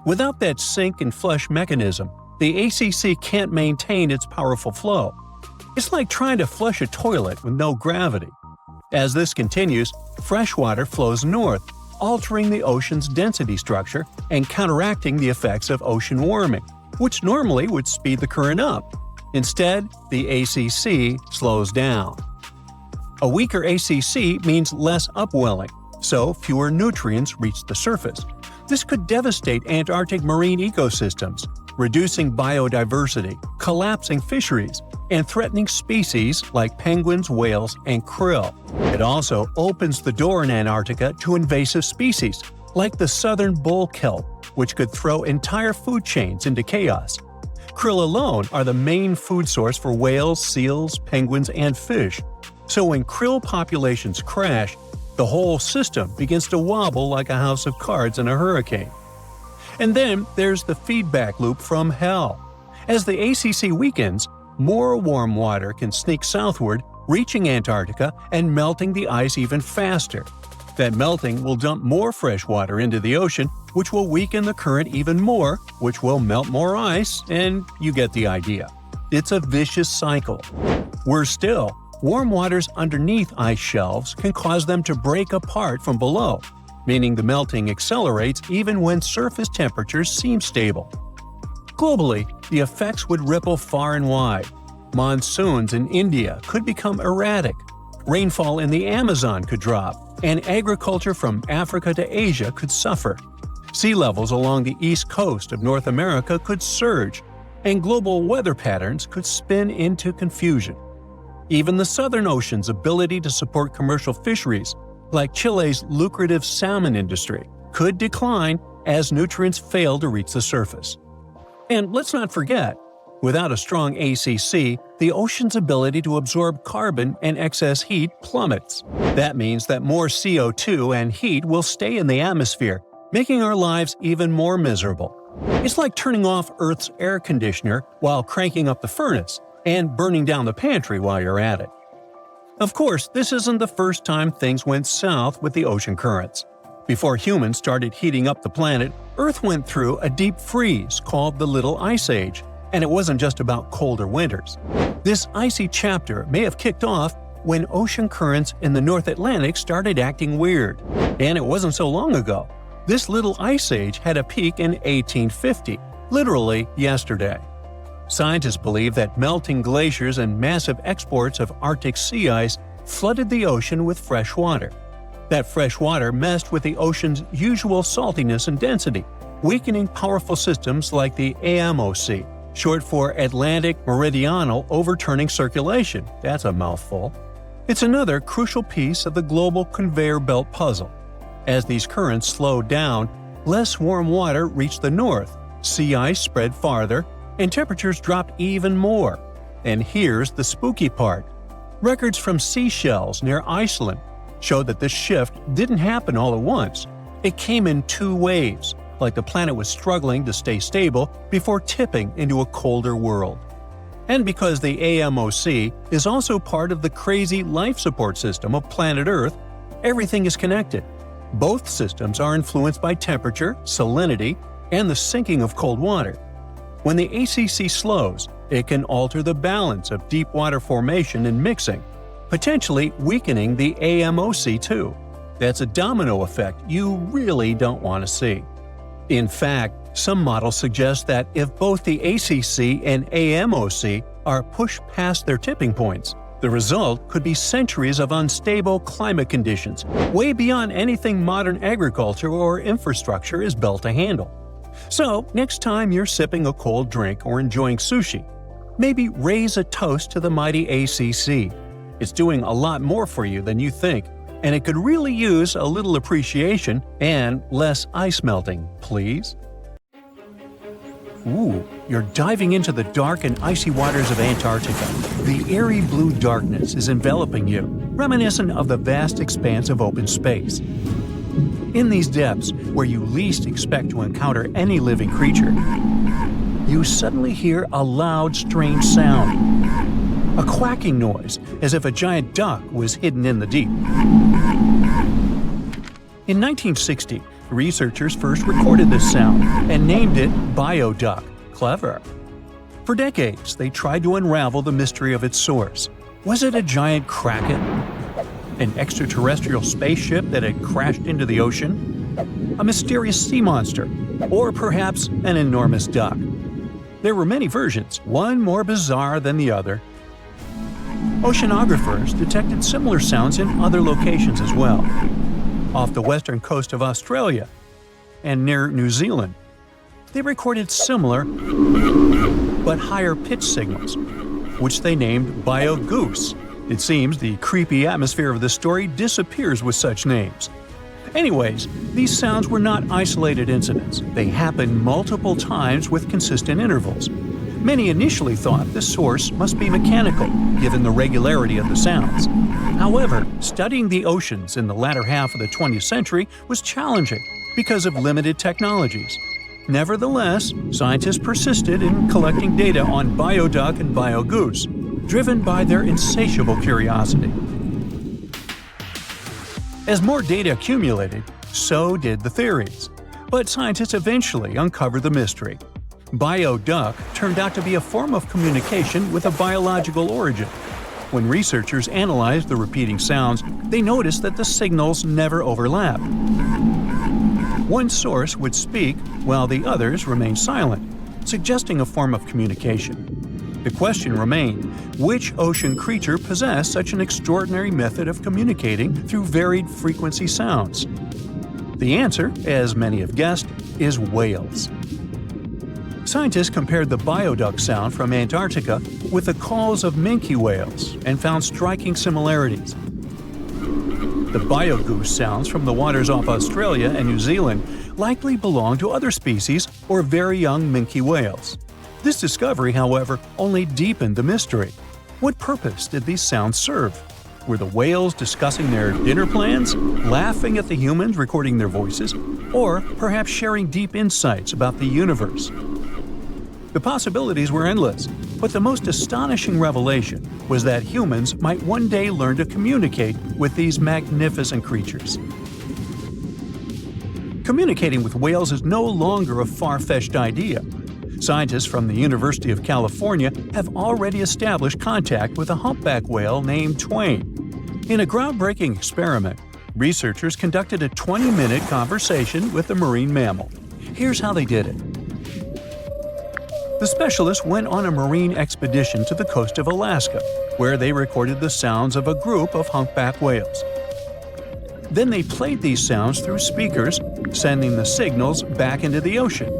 Without that sink and flush mechanism, the ACC can't maintain its powerful flow. It's like trying to flush a toilet with no gravity. As this continues, fresh water flows north, altering the ocean's density structure and counteracting the effects of ocean warming, which normally would speed the current up. Instead, the ACC slows down. A weaker ACC means less upwelling, so fewer nutrients reach the surface. This could devastate Antarctic marine ecosystems, reducing biodiversity, collapsing fisheries, and threatening species like penguins, whales, and krill. It also opens the door in Antarctica to invasive species, like the southern bull kelp, which could throw entire food chains into chaos. Krill alone are the main food source for whales, seals, penguins, and fish. So when krill populations crash, the whole system begins to wobble like a house of cards in a hurricane. And then there's the feedback loop from hell. As the ACC weakens, more warm water can sneak southward, reaching Antarctica and melting the ice even faster. That melting will dump more fresh water into the ocean, which will weaken the current even more, which will melt more ice, and you get the idea. It's a vicious cycle. Worse still, warm waters underneath ice shelves can cause them to break apart from below, meaning the melting accelerates even when surface temperatures seem stable. Globally, the effects would ripple far and wide. Monsoons in India could become erratic, rainfall in the Amazon could drop, and agriculture from Africa to Asia could suffer. Sea levels along the east coast of North America could surge, and global weather patterns could spin into confusion. Even the Southern Ocean's ability to support commercial fisheries, like Chile's lucrative salmon industry, could decline as nutrients fail to reach the surface. And let's not forget, without a strong ACC, the ocean's ability to absorb carbon and excess heat plummets. That means that more CO2 and heat will stay in the atmosphere, making our lives even more miserable. It's like turning off Earth's air conditioner while cranking up the furnace, and burning down the pantry while you're at it. Of course, this isn't the first time things went south with the ocean currents. Before humans started heating up the planet, Earth went through a deep freeze called the Little Ice Age, and it wasn't just about colder winters. This icy chapter may have kicked off when ocean currents in the North Atlantic started acting weird. And it wasn't so long ago. This Little Ice Age had a peak in 1850, literally yesterday. Scientists believe that melting glaciers and massive exports of Arctic sea ice flooded the ocean with fresh water. That fresh water messed with the ocean's usual saltiness and density, weakening powerful systems like the AMOC, short for Atlantic Meridional Overturning Circulation. That's a mouthful. It's another crucial piece of the global conveyor belt puzzle. As these currents slowed down, less warm water reached the north, sea ice spread farther, and temperatures dropped even more. And here's the spooky part. Records from seashells near Iceland show that this shift didn't happen all at once. It came in two waves, like the planet was struggling to stay stable before tipping into a colder world. And because the AMOC is also part of the crazy life support system of planet Earth, everything is connected. Both systems are influenced by temperature, salinity, and the sinking of cold water. When the ACC slows, it can alter the balance of deep water formation and mixing, potentially weakening the AMOC too. That's a domino effect you really don't want to see. In fact, some models suggest that if both the ACC and AMOC are pushed past their tipping points, the result could be centuries of unstable climate conditions, way beyond anything modern agriculture or infrastructure is built to handle. So, next time you're sipping a cold drink or enjoying sushi, maybe raise a toast to the mighty ACC. It's doing a lot more for you than you think, and it could really use a little appreciation and less ice melting, please. Ooh, you're diving into the dark and icy waters of Antarctica. The eerie blue darkness is enveloping you, reminiscent of the vast expanse of open space. In these depths, where you least expect to encounter any living creature, you suddenly hear a loud, strange sound. A quacking noise, as if a giant duck was hidden in the deep. In 1960, researchers first recorded this sound and named it Bioduck. Clever. For decades, they tried to unravel the mystery of its source. Was it a giant kraken? An extraterrestrial spaceship that had crashed into the ocean? A mysterious sea monster? Or perhaps an enormous duck? There were many versions, one more bizarre than the other. Oceanographers detected similar sounds in other locations as well, off the western coast of Australia and near New Zealand. They recorded similar but higher pitch signals, which they named Biogoose. It seems the creepy atmosphere of the story disappears with such names. Anyways, these sounds were not isolated incidents. They happened multiple times with consistent intervals. Many initially thought the source must be mechanical, given the regularity of the sounds. However, studying the oceans in the latter half of the 20th century was challenging because of limited technologies. Nevertheless, scientists persisted in collecting data on Bioduck and Biogoose, driven by their insatiable curiosity. As more data accumulated, so did the theories. But scientists eventually uncovered the mystery. Bioduck turned out to be a form of communication with a biological origin. When researchers analyzed the repeating sounds, they noticed that the signals never overlapped. One source would speak while the others remained silent, suggesting a form of communication. The question remained, which ocean creature possessed such an extraordinary method of communicating through varied frequency sounds? The answer, as many have guessed, is whales. Scientists compared the Bioduck sound from Antarctica with the calls of minke whales and found striking similarities. The Biogoose sounds from the waters off Australia and New Zealand likely belong to other species or very young minke whales. This discovery, however, only deepened the mystery. What purpose did these sounds serve? Were the whales discussing their dinner plans, laughing at the humans recording their voices, or perhaps sharing deep insights about the universe? The possibilities were endless, but the most astonishing revelation was that humans might one day learn to communicate with these magnificent creatures. Communicating with whales is no longer a far-fetched idea. Scientists from the University of California have already established contact with a humpback whale named Twain. In a groundbreaking experiment, researchers conducted a 20-minute conversation with the marine mammal. Here's how they did it. The specialists went on a marine expedition to the coast of Alaska, where they recorded the sounds of a group of humpback whales. Then they played these sounds through speakers, sending the signals back into the ocean.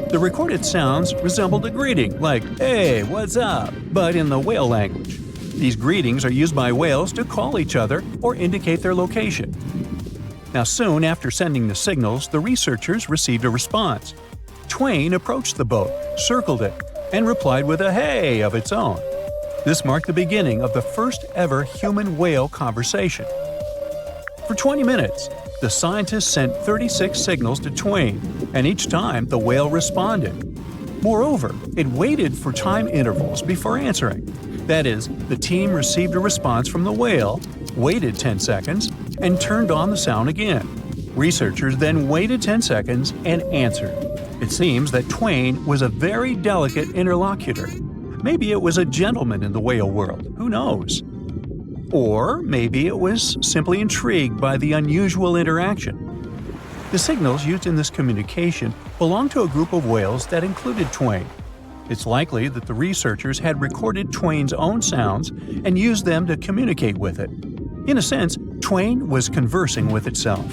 The recorded sounds resembled a greeting, like, "Hey, what's up?" but in the whale language. These greetings are used by whales to call each other or indicate their location. Now, soon after sending the signals, the researchers received a response. Twain approached the boat, circled it, and replied with a hey of its own. This marked the beginning of the first ever human-whale conversation. For 20 minutes, the scientists sent 36 signals to Twain, and each time the whale responded. Moreover, it waited for time intervals before answering. That is, the team received a response from the whale, waited 10 seconds, and turned on the sound again. Researchers then waited 10 seconds and answered. It seems that Twain was a very delicate interlocutor. Maybe it was a gentleman in the whale world, who knows? Or maybe it was simply intrigued by the unusual interaction. The signals used in this communication belonged to a group of whales that included Twain. It's likely that the researchers had recorded Twain's own sounds and used them to communicate with it. In a sense, Twain was conversing with itself.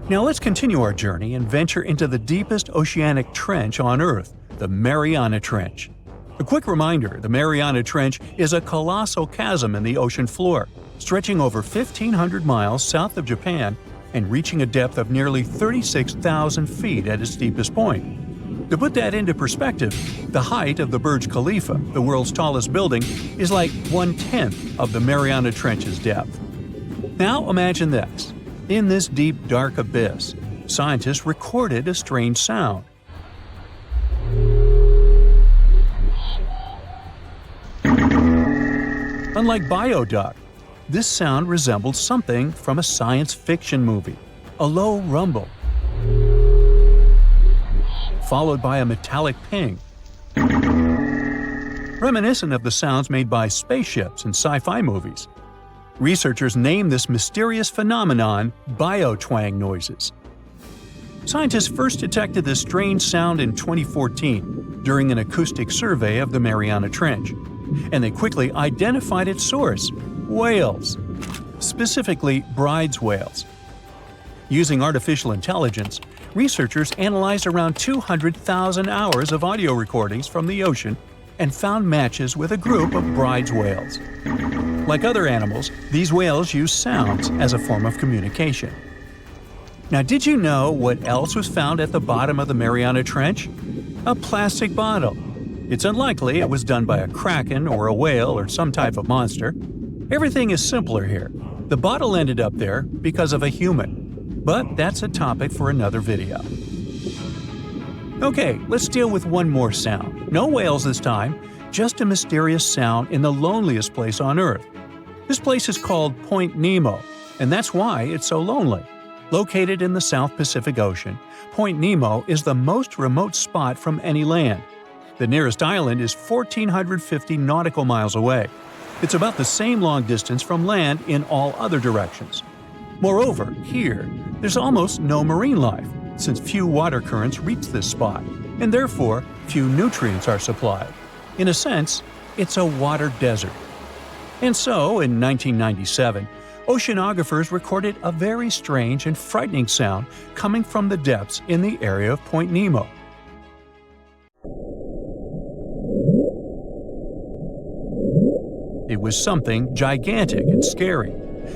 Now let's continue our journey and venture into the deepest oceanic trench on Earth, the Mariana Trench. A quick reminder, the Mariana Trench is a colossal chasm in the ocean floor, stretching over 1,500 miles south of Japan and reaching a depth of nearly 36,000 feet at its deepest point. To put that into perspective, the height of the Burj Khalifa, the world's tallest building, is like 1/10 of the Mariana Trench's depth. Now imagine this. In this deep, dark abyss, scientists recorded a strange sound. Unlike Bioduck, this sound resembled something from a science fiction movie, a low rumble, followed by a metallic ping, reminiscent of the sounds made by spaceships in sci-fi movies. Researchers named this mysterious phenomenon biotwang noises. Scientists first detected this strange sound in 2014 during an acoustic survey of the Mariana Trench, and they quickly identified its source: whales, specifically brides whales. Using artificial intelligence, researchers analyzed around 200,000 hours of audio recordings from the ocean and found matches with a group of brides whales. Like other animals, these whales use sounds as a form of communication. Now, did you know what else was found at the bottom of the Mariana Trench? A plastic bottle. It's unlikely it was done by a kraken or a whale or some type of monster. Everything is simpler here. The bottle ended up there because of a human. But that's a topic for another video. Okay, let's deal with one more sound. No whales this time, just a mysterious sound in the loneliest place on Earth. This place is called Point Nemo, and that's why it's so lonely. Located in the South Pacific Ocean, Point Nemo is the most remote spot from any land. The nearest island is 1,450 nautical miles away. It's about the same long distance from land in all other directions. Moreover, here, there's almost no marine life, since few water currents reach this spot, and therefore few nutrients are supplied. In a sense, it's a water desert. And so, in 1997, oceanographers recorded a very strange and frightening sound coming from the depths in the area of Point Nemo. It was something gigantic and scary.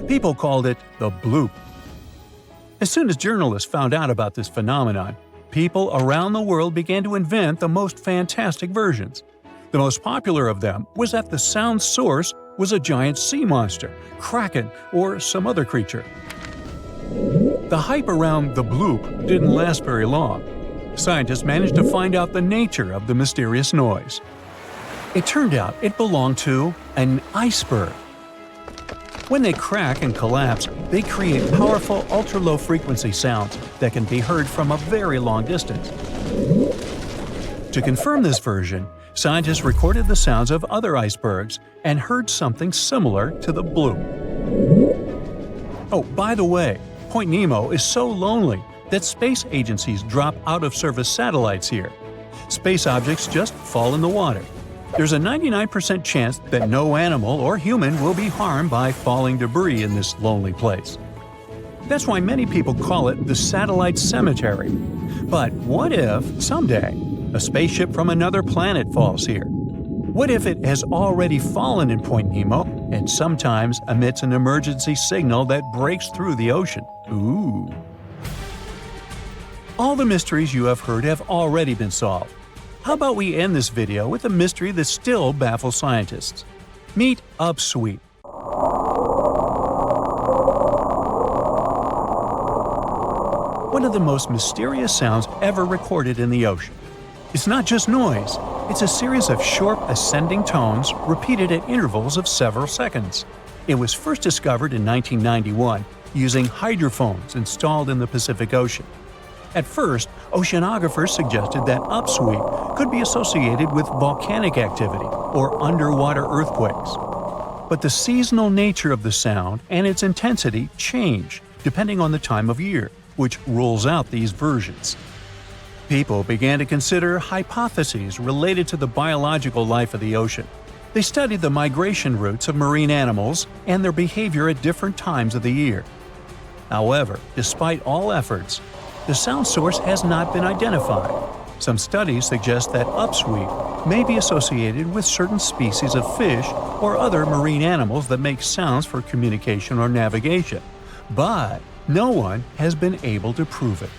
People called it the Bloop. As soon as journalists found out about this phenomenon, people around the world began to invent the most fantastic versions. The most popular of them was that the sound source was a giant sea monster, kraken, or some other creature. The hype around the Bloop didn't last very long. Scientists managed to find out the nature of the mysterious noise. It turned out it belonged to an iceberg. When they crack and collapse, they create powerful ultra-low frequency sounds that can be heard from a very long distance. To confirm this version, scientists recorded the sounds of other icebergs and heard something similar to the Bloop. Oh, by the way, Point Nemo is so lonely that space agencies drop out-of-service satellites here. Space objects just fall in the water. There's a 99% chance that no animal or human will be harmed by falling debris in this lonely place. That's why many people call it the satellite cemetery. But what if, someday, a spaceship from another planet falls here? What if it has already fallen in Point Nemo and sometimes emits an emergency signal that breaks through the ocean? Ooh. All the mysteries you have heard have already been solved. How about we end this video with a mystery that still baffles scientists? Meet Upsweep. One of the most mysterious sounds ever recorded in the ocean. It's not just noise, it's a series of short ascending tones repeated at intervals of several seconds. It was first discovered in 1991 using hydrophones installed in the Pacific Ocean. At first, oceanographers suggested that upsweep could be associated with volcanic activity or underwater earthquakes. But the seasonal nature of the sound and its intensity change depending on the time of year, which rules out these versions. People began to consider hypotheses related to the biological life of the ocean. They studied the migration routes of marine animals and their behavior at different times of the year. However, despite all efforts, the sound source has not been identified. Some studies suggest that upsweep may be associated with certain species of fish or other marine animals that make sounds for communication or navigation, but no one has been able to prove it.